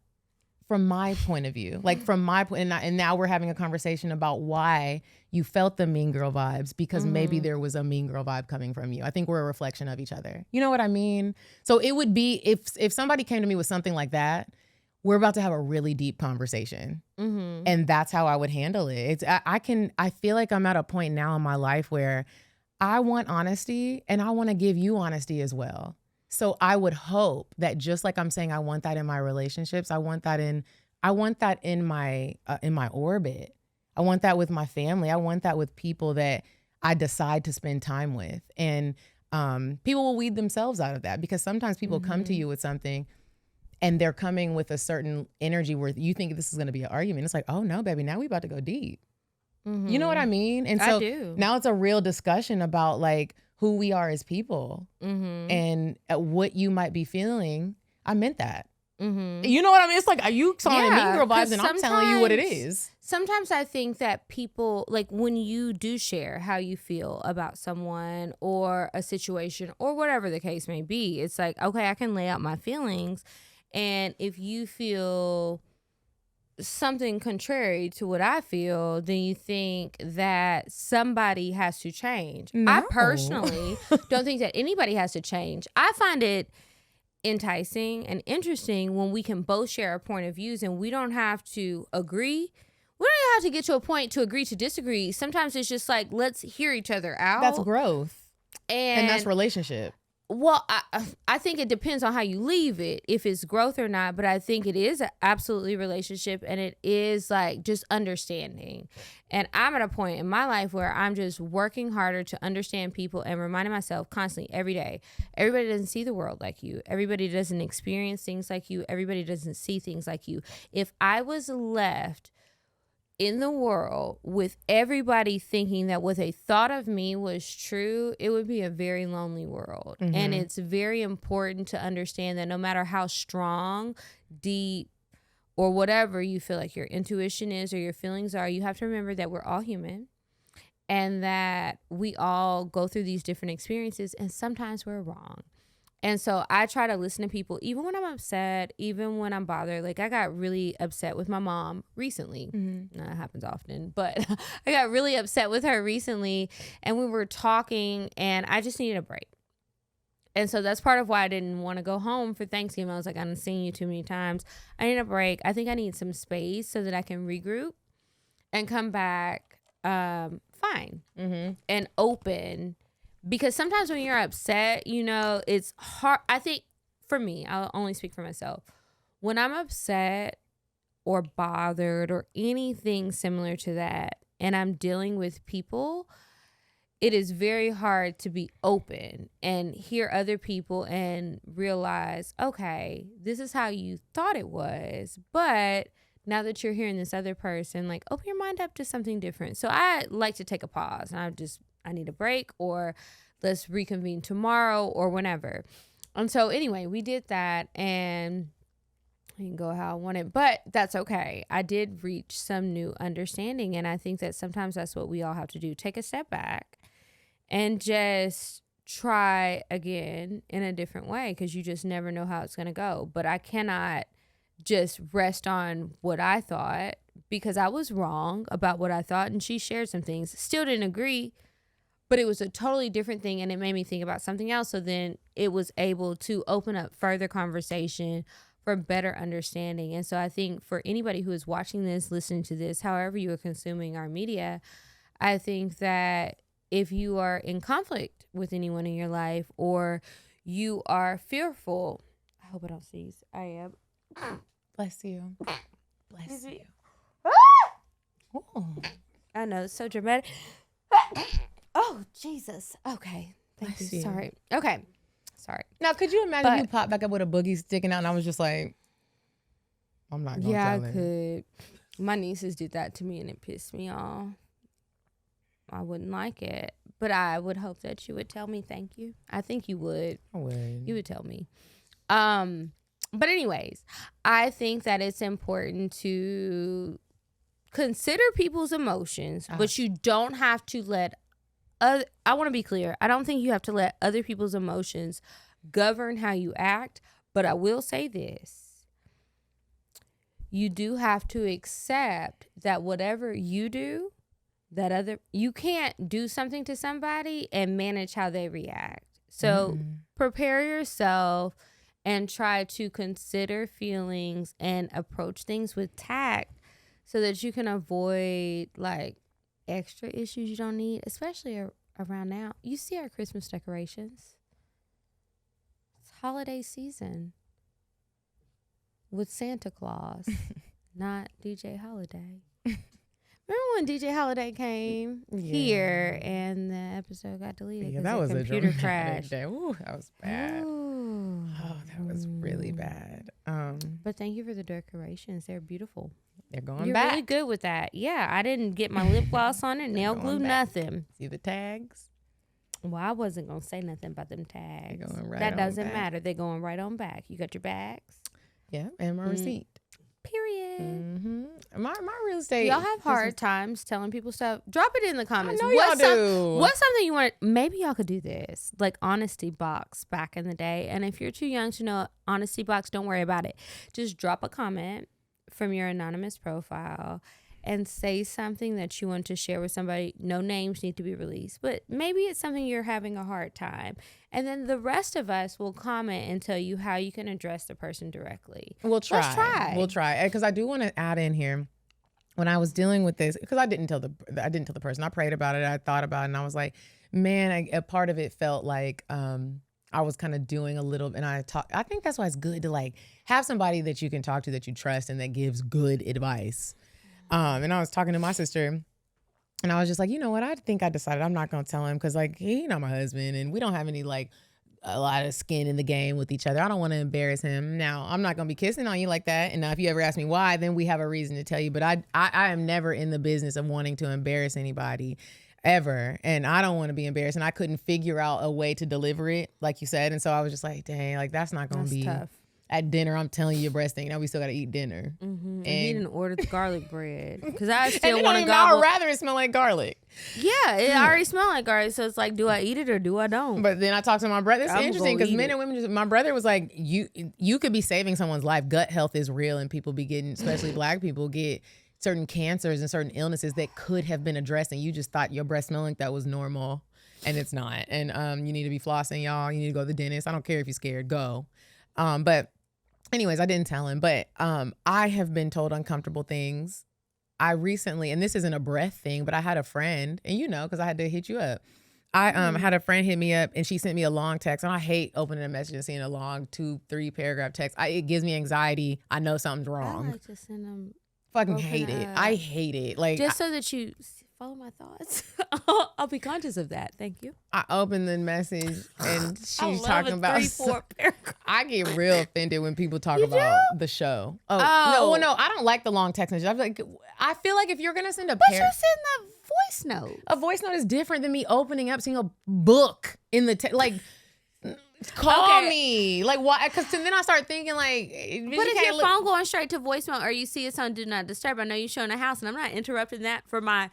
From my point of view, like from my point, and now we're having a conversation about why you felt the mean girl vibes, because maybe there was a mean girl vibe coming from you. I think we're a reflection of each other. You know what I mean? So it would be, if somebody came to me with something like that, we're about to have a really deep conversation. And that's how I would handle it. I feel like I'm at a point now in my life where I want honesty, and I want to give you honesty as well. So I would hope that, just like I'm saying, I want that in my relationships. I want that in my orbit. I want that with my family. I want that with people that I decide to spend time with. And people will weed themselves out of that, because sometimes people come to you with something and they're coming with a certain energy where you think this is going to be an argument. It's like, oh no, baby, now we about to go deep. You know what I mean? And so I do. Now it's a real discussion about like who we are as people, and what you might be feeling. I meant that. You know what I mean? It's like, are you calling it mean girl vibes, and I'm telling you what it is. Sometimes I think that people, like when you do share how you feel about someone or a situation or whatever the case may be, it's like, okay, I can lay out my feelings. And if you feel something contrary to what I feel, then you think that somebody has to change. No. I personally don't think that anybody has to change. I find it enticing and interesting when we can both share our point of views and we don't have to agree. We don't have to get to a point to agree to disagree. Sometimes it's just like, let's hear each other out. That's growth. And that's relationship. Well, I think it depends on how you leave it, if it's growth or not. But I think it is absolutely relationship, and it is like just understanding. And I'm at a point in my life where I'm just working harder to understand people and reminding myself constantly every day. Everybody doesn't see the world like you. Everybody doesn't experience things like you. Everybody doesn't see things like you. If I was left in the world with everybody thinking that what they thought of me was true, it would be a very lonely world. Mm-hmm. And it's very important to understand that no matter how strong, deep, or whatever you feel like your intuition is or your feelings are, you have to remember that we're all human and that we all go through these different experiences, and sometimes we're wrong. And so I try to listen to people, even when I'm upset, even when I'm bothered. Like, I got really upset with my mom recently. Mm-hmm. That happens often, but I got really upset with her recently, and we were talking, and I just needed a break. And so that's part of why I didn't want to go home for Thanksgiving. I was like, I've seen you too many times. I need a break. I think I need some space so that I can regroup and come back fine and open. Because sometimes when you're upset, you know, it's hard. I think for me, I'll only speak for myself. When I'm upset or bothered or anything similar to that, and I'm dealing with people, it is very hard to be open and hear other people and realize, okay, this is how you thought it was. But now that you're hearing this other person, like, open your mind up to something different. So I like to take a pause, and I need a break, or let's reconvene tomorrow or whenever. And so anyway, we did that, and I didn't go how I wanted, but that's okay. I did reach some new understanding, and I think that sometimes that's what we all have to do. Take a step back and just try again in a different way, because you just never know how it's going to go. But I cannot just rest on what I thought, because I was wrong about what I thought, and she shared some things. Still didn't agree, but it was a totally different thing, and it made me think about something else. So then it was able to open up further conversation for better understanding. And so I think for anybody who is watching this, listening to this, however you are consuming our media, I think that if you are in conflict with anyone in your life, or you are fearful, I hope I don't sneeze. I am. Bless you. Bless you. Oh. I know, it's so dramatic. Oh, Jesus. Okay. Thank you. Sorry. Okay. Sorry. Now, could you imagine you pop back up with a boogie sticking out, and I was just like, I'm not going to tell him. Yeah, I could. My nieces did that to me, and it pissed me off. I wouldn't like it, but I would hope that you would tell me thank you. I think you would. I would. You would tell me. But anyways, I think that it's important to consider people's emotions, but you don't have to let I want to be clear. I don't think you have to let other people's emotions govern how you act, but I will say this. You do have to accept that whatever you do, you can't do something to somebody and manage how they react. So prepare yourself and try to consider feelings and approach things with tact so that you can avoid like extra issues you don't need, especially around now. You see our Christmas decorations. It's holiday season with Santa Claus, not DJ Holiday. Remember when DJ Holiday came here and the episode got deleted because that was a computer crash? Ooh, that was bad. Ooh. Oh, that was really bad. But thank you for the decorations. They're beautiful. They're going You're back. You're really good with that. Yeah, I didn't get my lip gloss on it, nail glue, nothing. See the tags? Well, I wasn't going to say nothing about them tags. They're going right that on doesn't back. matter. They're going right on back. You got your bags? Yeah, and my receipt. Period. Mm-hmm. My real estate. Y'all have hard times telling people stuff. Drop it in the comments. I know y'all do. What's something you want? Maybe y'all could do this, like honesty box back in the day. And if you're too young to know honesty box, don't worry about it. Just drop a comment from your anonymous profile and say something that you want to share with somebody. No names need to be released, but maybe it's something you're having a hard time. And then the rest of us will comment and tell you how you can address the person directly. We'll try. Let's try. We'll try. Because I do want to add in here, when I was dealing with this, because I didn't tell the person. I prayed about it. I thought about it, and I was like, man, a part of it felt like I was kind of doing a little, and I think that's why it's good to like have somebody that you can talk to, that you trust, and that gives good advice. And I was talking to my sister, and I was just like, you know what? I think I decided I'm not going to tell him, because like, he's not my husband, and we don't have any like a lot of skin in the game with each other. I don't want to embarrass him. Now, I'm not going to be kissing on you like that. And now if you ever ask me why, then we have a reason to tell you. But I am never in the business of wanting to embarrass anybody ever. And I don't want to be embarrassed. And I couldn't figure out a way to deliver it, like you said. And so I was just like, dang, like that's not going to be tough. At dinner. I'm telling you, your breast thing. Now we still got to eat dinner. Mm-hmm. And he didn't order the garlic bread because I still want to go. I'd rather it smell like garlic. Yeah, it already smelled like garlic. So it's like, do I eat it or do I don't? But then I talked to my brother. It's interesting because men and women, my brother was like, you could be saving someone's life. Gut health is real and people be getting, especially black people, get certain cancers and certain illnesses that could have been addressed and you just thought your breath smelled like that was normal and it's not. And you need to be flossing, y'all. You need to go to the dentist. I don't care if you're scared, go. But anyways, I didn't tell him, but I have been told uncomfortable things. I recently, and this isn't a breath thing, but I had a friend, and you know, because I had to hit you up. I had a friend hit me up, and she sent me a long text, and I hate opening a message and seeing a long 2-3 paragraph text. It gives me anxiety. I know something's wrong. I like to send them. Fucking hate it. I hate it. Like just so that you follow my thoughts. I'll be conscious of that. Thank you. I opened the message and she's talking about 3-4 paragraph. I get real offended when people talk about the show. No, I don't like the long text message. I feel like if you're gonna send but you send the voice note. A voice note is different than me opening up, seeing a book in the call me. Like, why? Because then I start thinking, like, but if your phone going straight to voicemail or you see it's on Do Not Disturb, I know you're showing a house and I'm not interrupting that for my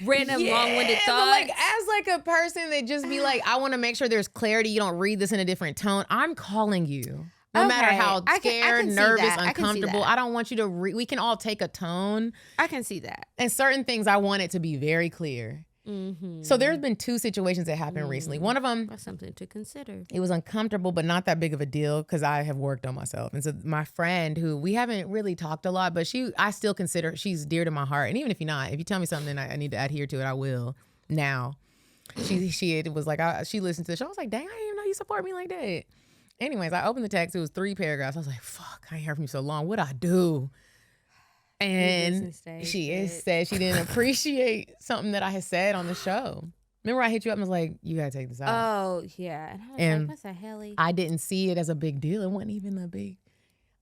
random long-winded thoughts. But like, as like a person that just be like, I want to make sure there's clarity. You don't read this in a different tone. I'm calling you. No matter how scared, nervous, uncomfortable. I don't want you to we can all take a tone. I can see that. And certain things I want it to be very clear. Mm-hmm. So there's been 2 situations that happened recently. One of them, that's something to consider. It was uncomfortable, but not that big of a deal because I have worked on myself. And so my friend, who we haven't really talked a lot, but I still consider she's dear to my heart. And even if you're not, if you tell me something I need to adhere to it, I will. Now, she was like, she listened to the show. I was like, dang, I didn't even know you support me like that. Anyways, I opened the text. It was 3 paragraphs. I was like, fuck, I ain't heard from you so long. What'd I do? And she said she didn't appreciate something that I had said on the show. Remember I hit you up and was like, you gotta take this out. Oh, yeah. And I was like, what's the hell? I didn't see it as a big deal. It wasn't even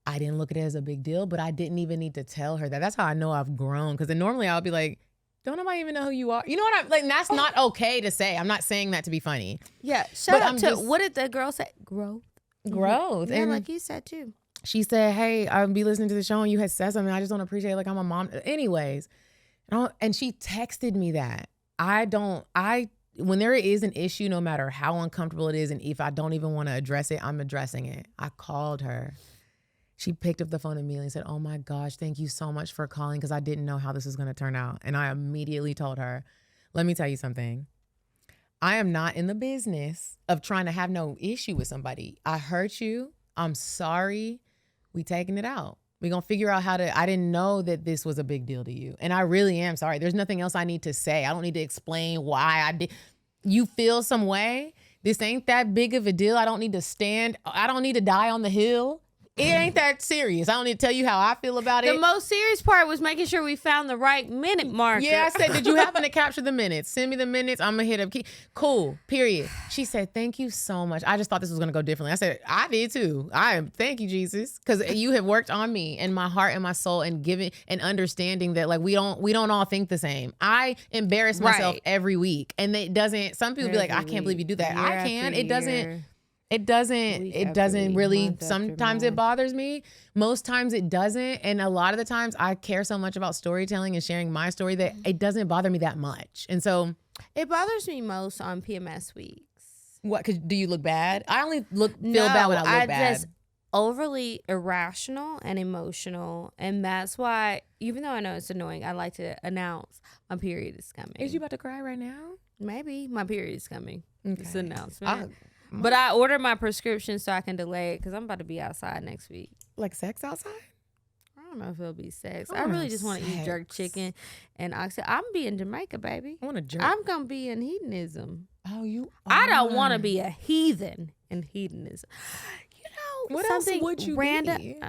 I didn't look at it as a big deal, but I didn't even need to tell her that. That's how I know I've grown. Because then normally I'll be like, don't nobody even know who you are. You know what I'm like? That's not okay to say. I'm not saying that to be funny. Yeah. Shout out to, what did the girl say? Growth. Growth. Yeah, and like you said too. She said, hey, I'll be listening to the show and you had said something. I just don't appreciate it. Like I'm a mom. Anyways. And she texted me that. When there is an issue, no matter how uncomfortable it is, and if I don't even want to address it, I'm addressing it. I called her. She picked up the phone immediately and said, oh my gosh, thank you so much for calling because I didn't know how this was going to turn out. And I immediately told her, let me tell you something. I am not in the business of trying to have no issue with somebody. I hurt you. I'm sorry. We taking it out. We're going to figure out I didn't know that this was a big deal to you. And I really am sorry. There's nothing else I need to say. I don't need to explain why I did. You feel some way. This ain't that big of a deal. I don't need to die on the hill. It ain't that serious. I don't need to tell you how I feel about it. The most serious part was making sure we found the right minute marker. Yeah, I said, did you happen to capture the minutes? Send me the minutes. I'm going to hit up. Cool, period. She said, thank you so much. I just thought this was going to go differently. I said, I did too. Thank you, Jesus. Because you have worked on me and my heart and my soul and giving and understanding that like we don't all think the same. I embarrass myself every week. And it doesn't, some people be like, I can't believe you do that. I can. It doesn't really, sometimes it bothers me. Most times it doesn't. And a lot of the times I care so much about storytelling and sharing my story that it doesn't bother me that much. And so it bothers me most on PMS weeks. What, cause do you look bad? I only feel bad when I look bad. Just overly irrational and emotional. And that's why, even though I know it's annoying, I like to announce my period is coming. Is you about to cry right now? Maybe. My period is coming. Okay. It's an announcement. But I ordered my prescription so I can delay it because I'm about to be outside next week. Like sex outside? I don't know if it'll be sex. I really just want to eat jerk chicken and oxtail. I'm be in Jamaica, baby. I want to jerk. I'm going to be in hedonism. Oh, you are. I don't want to be a heathen in hedonism. You know, what something else would you random, be?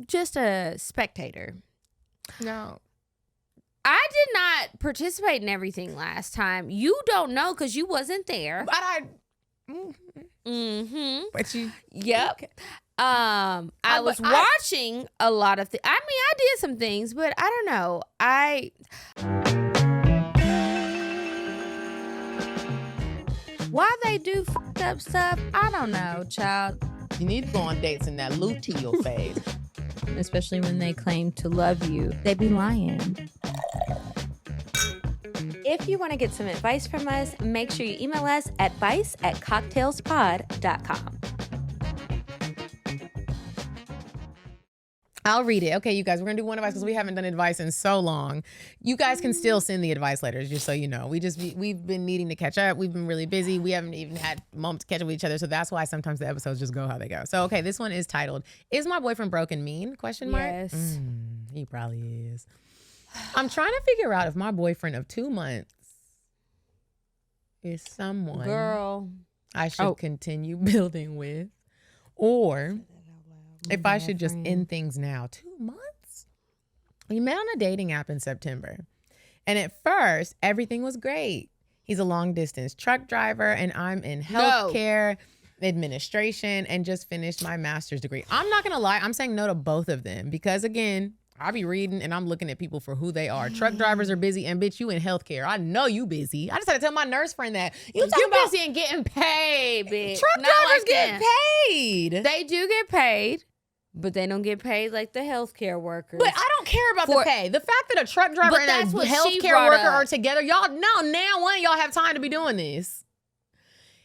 Just a spectator. No. I did not participate in everything last time. You don't know because you wasn't there. But But you... Yep. Okay. I was watching a lot of things. I mean, I did some things, but I don't know. Why they do fucked up stuff, I don't know, child. You need to go on dates in that luteal phase. Especially when they claim to love you. They be lying. If you want to get some advice from us, make sure you email us at advice@cocktailspod.com. I'll read it. Okay, you guys, we're going to do one advice because we haven't done advice in so long. You guys can still send the advice letters, just so you know. We've been needing to catch up. We've been really busy. We haven't even had moments to catch up with each other, so that's why sometimes the episodes just go how they go. So, okay, this one is titled, Is My Boyfriend Broke and Mean? Question mark. Yes. He probably is. I'm trying to figure out if my boyfriend of 2 months is someone girl I should continue building with, or if I should just end things now. 2 months? We met on a dating app in September. And at first, everything was great. He's a long distance truck driver and I'm in healthcare administration and just finished my master's degree. I'm not going to lie. I'm saying no to both of them because, again, I be reading and I'm looking at people for who they are. Truck drivers are busy and bitch, you in healthcare. I know you busy. I just had to tell my nurse friend that. You busy and getting paid, bitch. Truck drivers get paid. They do get paid. But they don't get paid like the healthcare workers. But I don't care about the pay. The fact that a truck driver and a healthcare worker are together, y'all know now one of y'all have time to be doing this.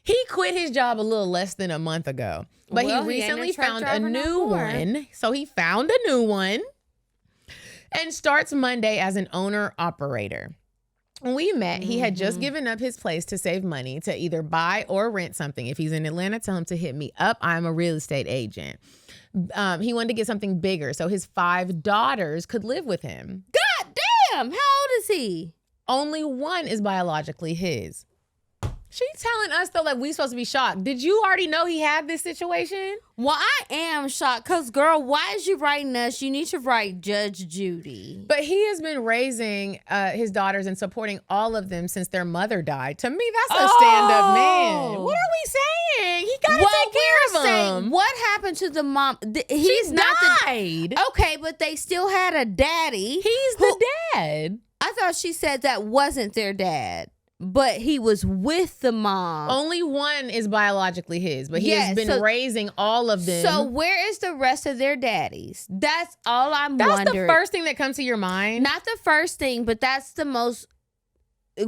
He quit his job a little less than a month ago. But he recently found a new one. So he found a new one and starts Monday as an owner-operator. When we met, he had just given up his place to save money to either buy or rent something. If he's in Atlanta, tell him to hit me up. I'm a real estate agent. He wanted to get something bigger so his 5 daughters could live with him. God damn! How old is he? Only one is biologically his. She's telling us, though, like, we supposed to be shocked. Did you already know he had this situation? Well, I am shocked because, girl, why is you writing us? You need to write Judge Judy. But he has been raising his daughters and supporting all of them since their mother died. To me, that's a stand-up man. What are we saying? He got to take care of them. What happened to the mom? He's not died. Okay, but they still had a daddy. He's the dad. I thought she said that wasn't their dad. But he was with the mom. Only one is biologically his, but he has been raising all of them. So where is the rest of their daddies? That's all I'm wondering. That's the first thing that comes to your mind? Not the first thing, but that's the most...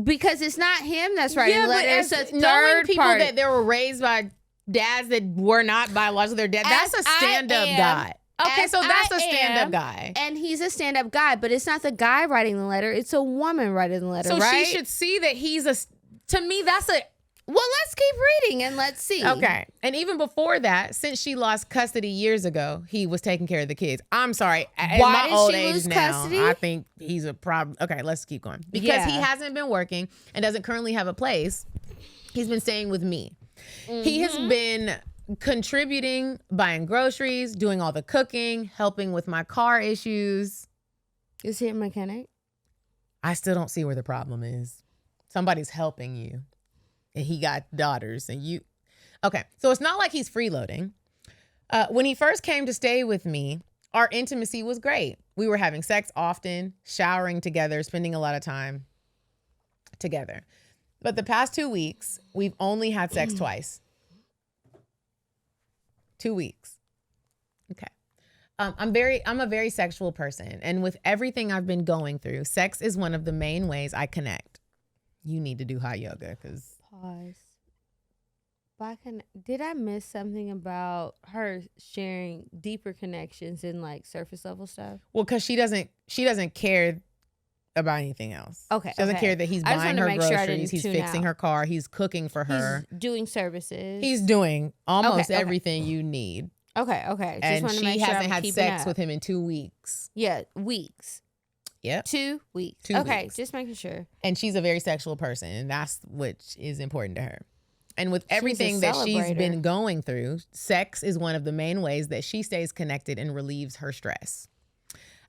Because it's not him that's writing letters. It's a third people party. that they were raised by dads that were not biologically their dad. That's a stand-up guy. Okay, so that's a stand-up guy. And he's a stand-up guy, but it's not the guy writing the letter. It's a woman writing the letter, so right? She should see that he's a... To me, that's a... Well, let's keep reading and let's see. Okay. And even before that, since she lost custody years ago, he was taking care of the kids. I'm sorry. Why did she lose custody? I think he's a problem. Okay, let's keep going. Because he hasn't been working and doesn't currently have a place. He's been staying with me. He has been... contributing, buying groceries, doing all the cooking, helping with my car issues. Is he a mechanic? I still don't see where the problem is. Somebody's helping you. And he got daughters and you... Okay, so it's not like he's freeloading. When he first came to stay with me, our intimacy was great. We were having sex often, showering together, spending a lot of time together. But the past 2 weeks, we've only had sex twice. 2 weeks. Okay. I'm a very sexual person. And with everything I've been going through, sex is one of the main ways I connect. You need to do hot yoga because... Pause. Did I miss something about her sharing deeper connections in like surface level stuff? Well, because she doesn't care about anything else. Okay. She doesn't care that he's buying her groceries, he's fixing her car, he's cooking for her. He's doing services. He's doing almost everything you need. Okay. And she hasn't had sex with him in 2 weeks. Yeah, weeks. Yep. 2 weeks. 2 weeks. Just making sure. And she's a very sexual person, and that's what is important to her. And with everything that she's been going through, sex is one of the main ways that she stays connected and relieves her stress.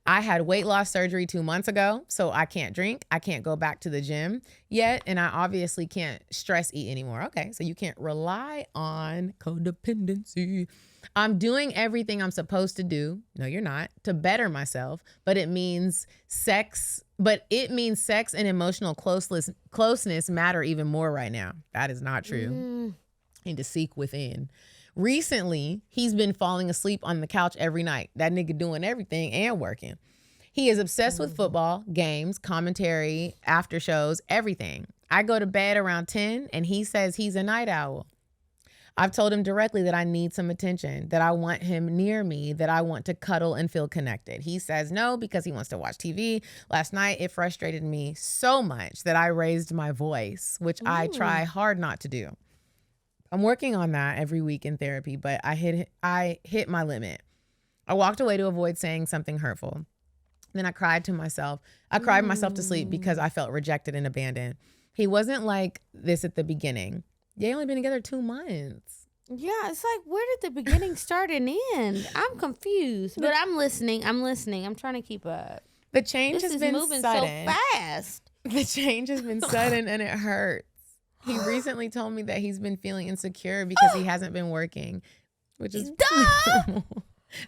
I had weight loss surgery 2 months ago, so I can't drink. I can't go back to the gym yet, and I obviously can't stress eat anymore. Okay, so you can't rely on codependency. I'm doing everything I'm supposed to do. No, you're not. To better myself, but it means sex and emotional closeness matter even more right now. That is not true. I need to seek within. Recently, he's been falling asleep on the couch every night. That nigga doing everything and working. He is obsessed with football, games, commentary, after shows, everything. I go to bed around 10 and he says he's a night owl. I've told him directly that I need some attention, that I want him near me, that I want to cuddle and feel connected. He says no because he wants to watch TV. Last night, it frustrated me so much that I raised my voice, which I try hard not to do. I'm working on that every week in therapy, but I hit my limit. I walked away to avoid saying something hurtful. Then I cried myself to sleep because I felt rejected and abandoned. He wasn't like this at the beginning. They only been together 2 months. Yeah, it's like, where did the beginning start and end? I'm confused, but I'm listening. I'm trying to keep up. The change has been moving sudden. so fast. The change has been sudden and it hurts. He recently told me that he's been feeling insecure because he hasn't been working, which is Duh! Have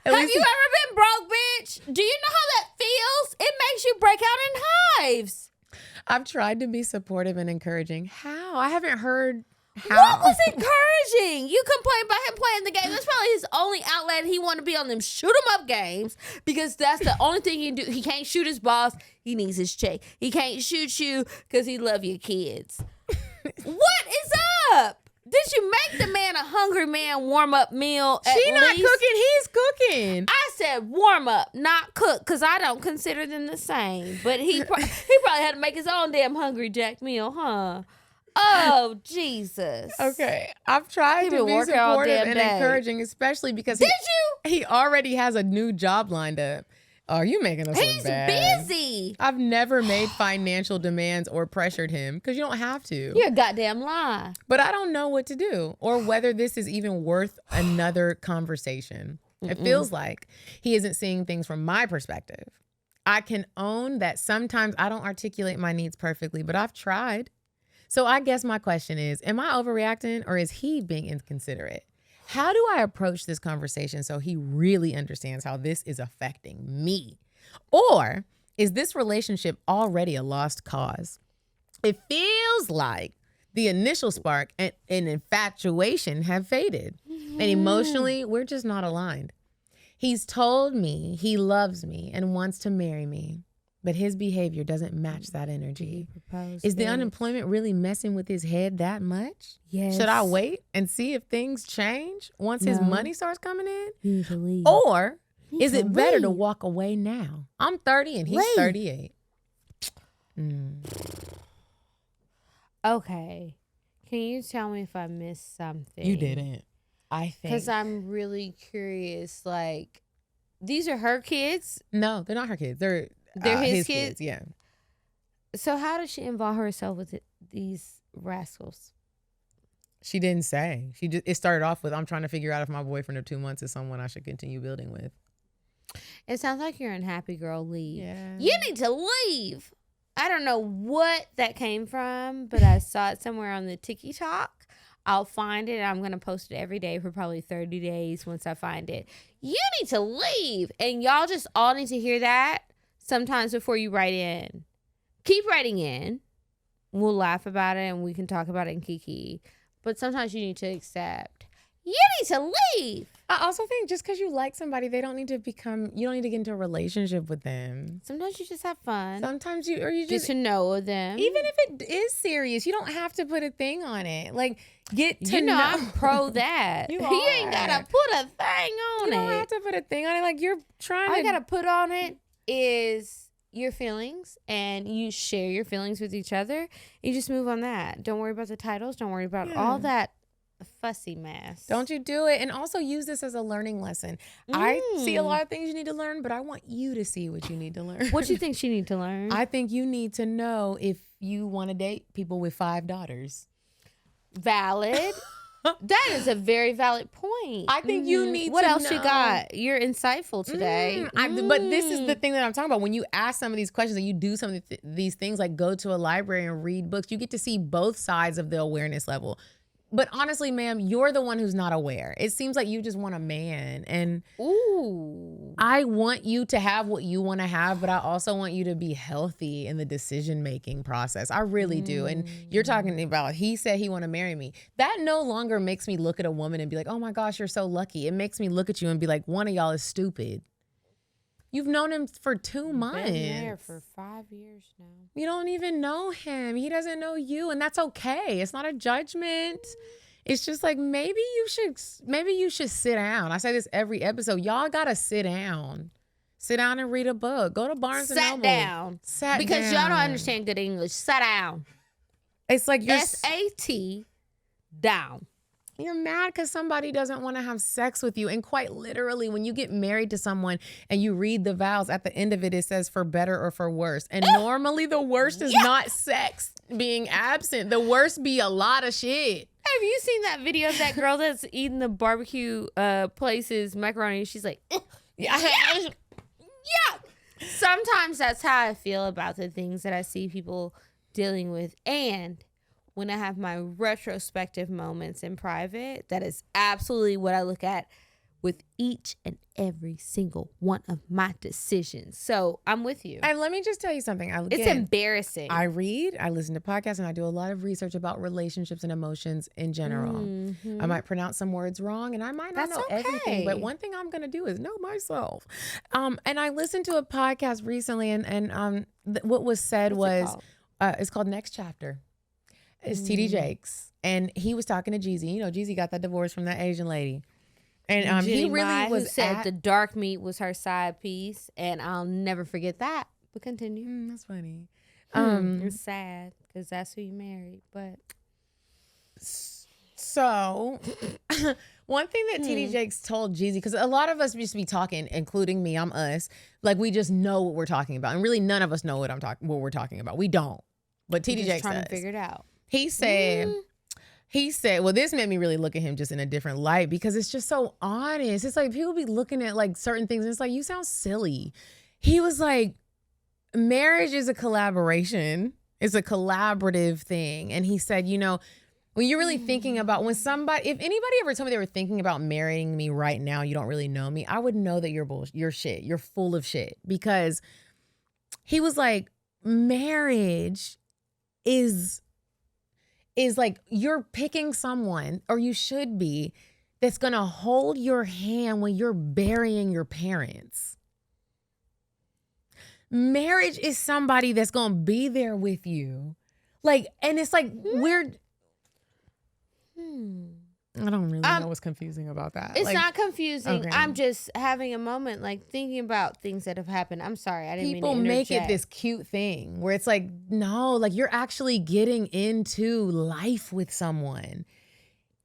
you ever been broke, bitch? Do you know how that feels? It makes you break out in hives. I've tried to be supportive and encouraging. How? I haven't heard how. What was encouraging? You complain about him playing the game. That's probably his only outlet. He want to be on them shoot 'em up games because that's the only thing he can do. He can't shoot his boss. He needs his check. He can't shoot you because he love your kids. What is up? Did you make the man a hungry man warm up meal? She not cooking. He's cooking. I said warm up, not cook, because I don't consider them the same. But he probably had to make his own damn hungry jack meal, huh? Oh, Jesus. Okay. I've tried to be supportive and encouraging, especially because he already has a new job lined up. Oh, you making us look bad. He's busy. I've never made financial demands or pressured him because you don't have to. You're a goddamn lie. But I don't know what to do or whether this is even worth another conversation. It feels like he isn't seeing things from my perspective. I can own that sometimes I don't articulate my needs perfectly, but I've tried. So I guess my question is, am I overreacting or is he being inconsiderate? How do I approach this conversation so he really understands how this is affecting me? Or is this relationship already a lost cause? It feels like the initial spark and infatuation have faded. And emotionally, we're just not aligned. He's told me he loves me and wants to marry me, but his behavior doesn't match that energy. Is the unemployment really messing with his head that much? Yes. Should I wait and see if things change once his money starts coming in? You need to leave. Or is it better to walk away now? I'm 30 and he's 38. Okay. Can you tell me if I missed something? You didn't. I think. Because I'm really curious. Like, these are her kids? No, they're not her kids. They're his kids? Yeah. So how does she involve herself with these rascals? She didn't say. It started off with, I'm trying to figure out if my boyfriend of 2 months is someone I should continue building with. It sounds like you're unhappy, girl. Leave. Yeah. You need to leave. I don't know what that came from, but I saw it somewhere on the TikTok. I'll find it. I'm going to post it every day for probably 30 days once I find it. You need to leave. And y'all just all need to hear that sometimes before you write in. Keep writing in. We'll laugh about it and we can talk about it in Kiki. But sometimes you need to accept. You need to leave. I also think just because you like somebody, you don't need to get into a relationship with them. Sometimes you just have fun. Sometimes you just to know them. Even if it is serious, you don't have to put a thing on it. Like, get to know. I'm pro that. You ain't gotta put a thing on it. You don't have to put a thing on it. Like, you're trying All you gotta put on it is your feelings, and you share your feelings with each other. You just move on that. Don't worry about the titles. Don't worry about all that fussy mess. Don't you do it. And also use this as a learning lesson. I see a lot of things you need to learn, but I want you to see what you need to learn. What do you think she need to learn? I think you need to know if you want to date people with 5 daughters. Valid. That is a very valid point. I think you need what to else know. you got? You're insightful today. But this is the thing that I'm talking about. When you ask some of these questions and you do some of these things, like go to a library and read books, you get to see both sides of the awareness level. But honestly, ma'am, you're the one who's not aware. It seems like you just want a man. And I want you to have what you want to have, but I also want you to be healthy in the decision-making process. I really do. And you're talking about, he said he want to marry me. That no longer makes me look at a woman and be like, oh my gosh, you're so lucky. It makes me look at you and be like, one of y'all is stupid. You've known him for 2 months. Been there for 5 years now. You don't even know him. He doesn't know you, and that's okay. It's not a judgment. It's just like maybe you should sit down. I say this every episode. Y'all gotta sit down. Sit down and read a book. Go to Barnes and Noble. Sat because y'all don't understand good English. Sat down. It's like you're SAT down. You're mad because somebody doesn't want to have sex with you. And quite literally, when you get married to someone and you read the vows, at the end of it, it says for better or for worse. And normally the worst is not sex being absent. The worst be a lot of shit. Have you seen that video of that girl that's eating the barbecue place's macaroni? She's like, yeah. Sometimes that's how I feel about the things that I see people dealing with. And when I have my retrospective moments in private, that is absolutely what I look at with each and every single one of my decisions. So I'm with you. And let me just tell you something. It's embarrassing. I read, I listen to podcasts, and I do a lot of research about relationships and emotions in general. I might pronounce some words wrong, and I might not know everything. But one thing I'm going to do is know myself. And I listened to a podcast recently, and what was said was, it's called Next Chapter. It's TD Jakes. And he was talking to Jeezy. You know, Jeezy got that divorce from that Asian lady. And he really was said the dark meat was her side piece, and I'll never forget that. But continue. That's funny. It's sad because that's who you married. But so one thing that TD Jakes told Jeezy, because a lot of us just be talking, including me, I'm us, like we just know what we're talking about, and really none of us know what we're talking about. We don't. But TD Jakes trying does. to figure it out. He said, well, this made me really look at him just in a different light because it's just so honest. It's like people be looking at like certain things and it's like, you sound silly. He was like, marriage is a collaboration. It's a collaborative thing. And he said, you know, when you're really thinking about if anybody ever told me they were thinking about marrying me right now, you don't really know me, I would know that you're shit. You're full of shit. Because he was like, marriage is like you're picking someone, or you should be, that's going to hold your hand when you're burying your parents. Marriage is somebody that's going to be there with you. Like, and it's like weird. I don't really know what's confusing about that. It's like, not confusing. Okay. I'm just having a moment, like thinking about things that have happened. I'm sorry, I didn't mean to People make interject. it this cute thing where it's like, no, like you're actually getting into life with someone.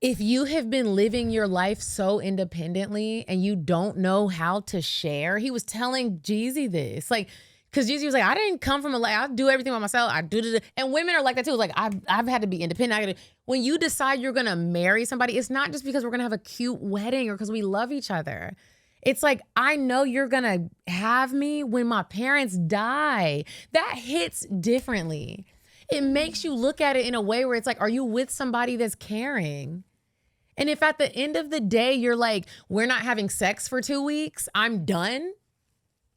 If you have been living your life so independently and you don't know how to share, he was telling Jeezy this, like, because Jeezy was like, I didn't come from I do everything by myself. I do. And women are like that too. It's like, I've had to be independent. When you decide you're going to marry somebody, it's not just because we're going to have a cute wedding or because we love each other. It's like, I know you're going to have me when my parents die. That hits differently. It makes you look at it in a way where it's like, are you with somebody that's caring? And if at the end of the day, you're like, we're not having sex for 2 weeks, I'm done.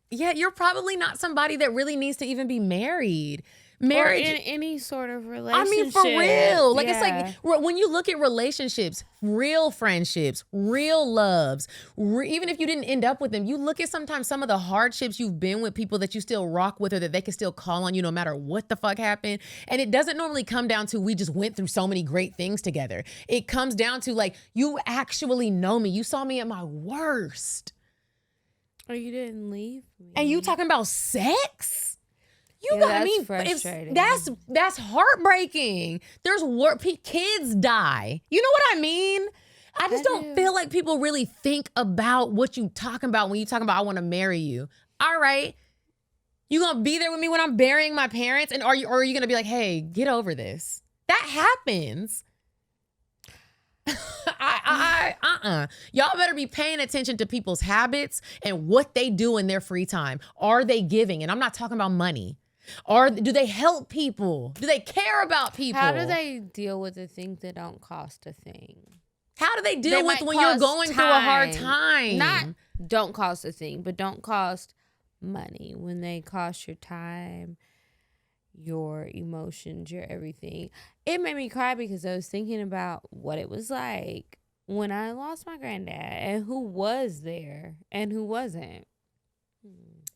Yeah, you're probably not somebody that really needs to even be married. Marriage, or in any sort of relationship. I mean, for real. Like, it's like when you look at relationships, real friendships, real loves, even if you didn't end up with them, you look at sometimes some of the hardships you've been with, people that you still rock with or that they can still call on you no matter what the fuck happened. And it doesn't normally come down to, we just went through so many great things together. It comes down to like, you actually know me. You saw me at my worst. Or you didn't leave me. And you talking about sex? Frustrating. That's heartbreaking. There's kids die. You know what I mean? I just don't feel like people really think about what you talking about when you talking about I want to marry you. All right. You gonna be there with me when I'm burying my parents? And are you gonna be like, hey, get over this? That happens. Y'all better be paying attention to people's habits and what they do in their free time. Are they giving? And I'm not talking about money. Do they help people? Do they care about people? How do they deal with the things that don't cost a thing? How do they deal with when you're going through a hard time? Not don't cost a thing, but don't cost money. When they cost your time, your emotions, your everything. It made me cry because I was thinking about what it was like when I lost my granddad and who was there and who wasn't.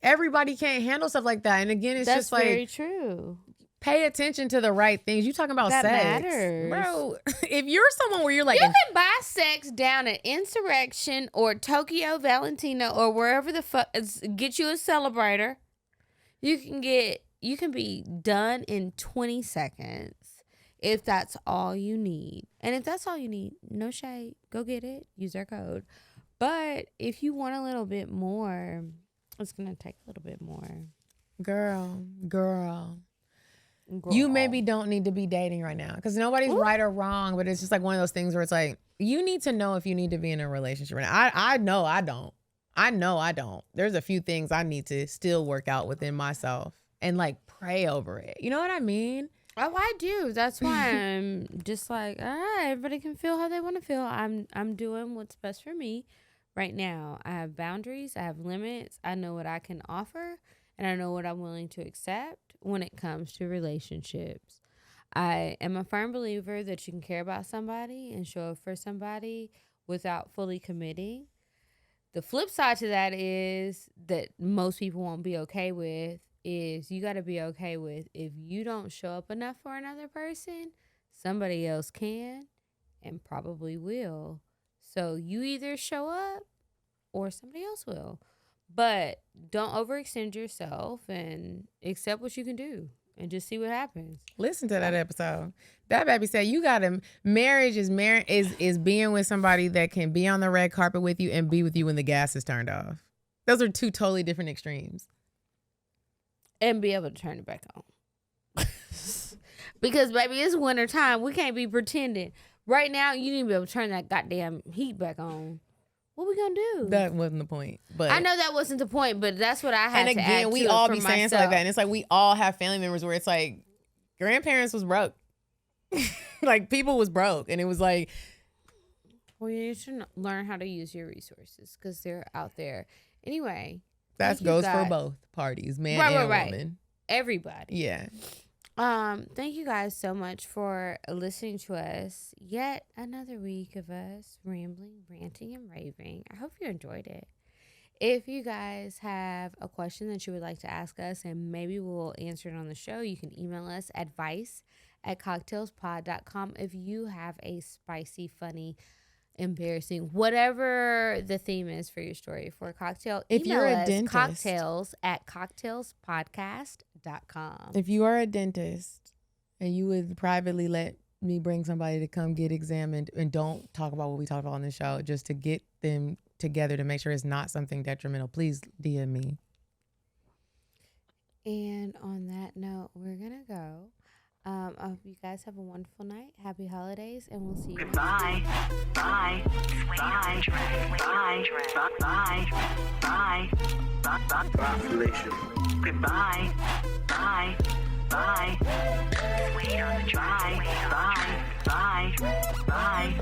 Everybody can't handle stuff like that. And again, it's That's just like, very true. Pay attention to the right things. You talking about that sex. Matters. Bro, if you're someone where you're like... You can buy sex down at Insurrection or Tokyo Valentina or wherever the fuck... Get you a celebrator. You can be done in 20 seconds if that's all you need. And if that's all you need, no shade. Go get it. Use our code. But if you want a little bit more, it's going to take a little bit more. Girl. You maybe don't need to be dating right now because nobody's right or wrong, but it's just like one of those things where it's like, you need to know if you need to be in a relationship right now. I know I don't. There's a few things I need to still work out within myself and like pray over it. You know what I mean? Oh, I do. That's why I'm just like, all right, everybody can feel how they want to feel. I'm doing what's best for me right now. I have boundaries. I have limits. I know what I can offer, and I know what I'm willing to accept when it comes to relationships. I am a firm believer that you can care about somebody and show up for somebody without fully committing. The flip side to that is that most people won't be okay with is you got to be okay with if you don't show up enough for another person, somebody else can and probably will. So you either show up or somebody else will. But don't overextend yourself and accept what you can do and just see what happens. Listen to that episode. That baby said marriage is being with somebody that can be on the red carpet with you and be with you when the gas is turned off. Those are two totally different extremes. And be able to turn it back on. Because, baby, it's winter time. We can't be pretending. Right now, you need to be able to turn that goddamn heat back on. What we gonna do? That wasn't the point. But I know that wasn't the point, but that's what I had to add to it. And again, we all be saying stuff like that. And it's like we all have family members where it's like grandparents was broke. Like people was broke. And it was like, well, you should learn how to use your resources because they're out there. Anyway. That goes for both parties, man and woman. Everybody. Yeah. Thank you guys so much for listening to us. Yet another week of us rambling, ranting, and raving. I hope you enjoyed it. If you guys have a question that you would like to ask us and maybe we'll answer it on the show, you can email us advice@cocktailspod.com. If you have a spicy, funny, embarrassing, whatever the theme is for your story for a cocktail, if you're a dentist, cocktails@cocktailspodcast.com. If you are a dentist and you would privately let me bring somebody to come get examined and don't talk about what we talked about on the show, just to get them together to make sure it's not something detrimental, please DM me. And on that note, we're gonna go. I hope you guys have a wonderful night. Happy holidays, and we'll see you. Goodbye. Bye. Bye. Bye. Bye. Bye. Population. Goodbye. Bye. Bye. Wait on the drive. Bye. Bye. Bye.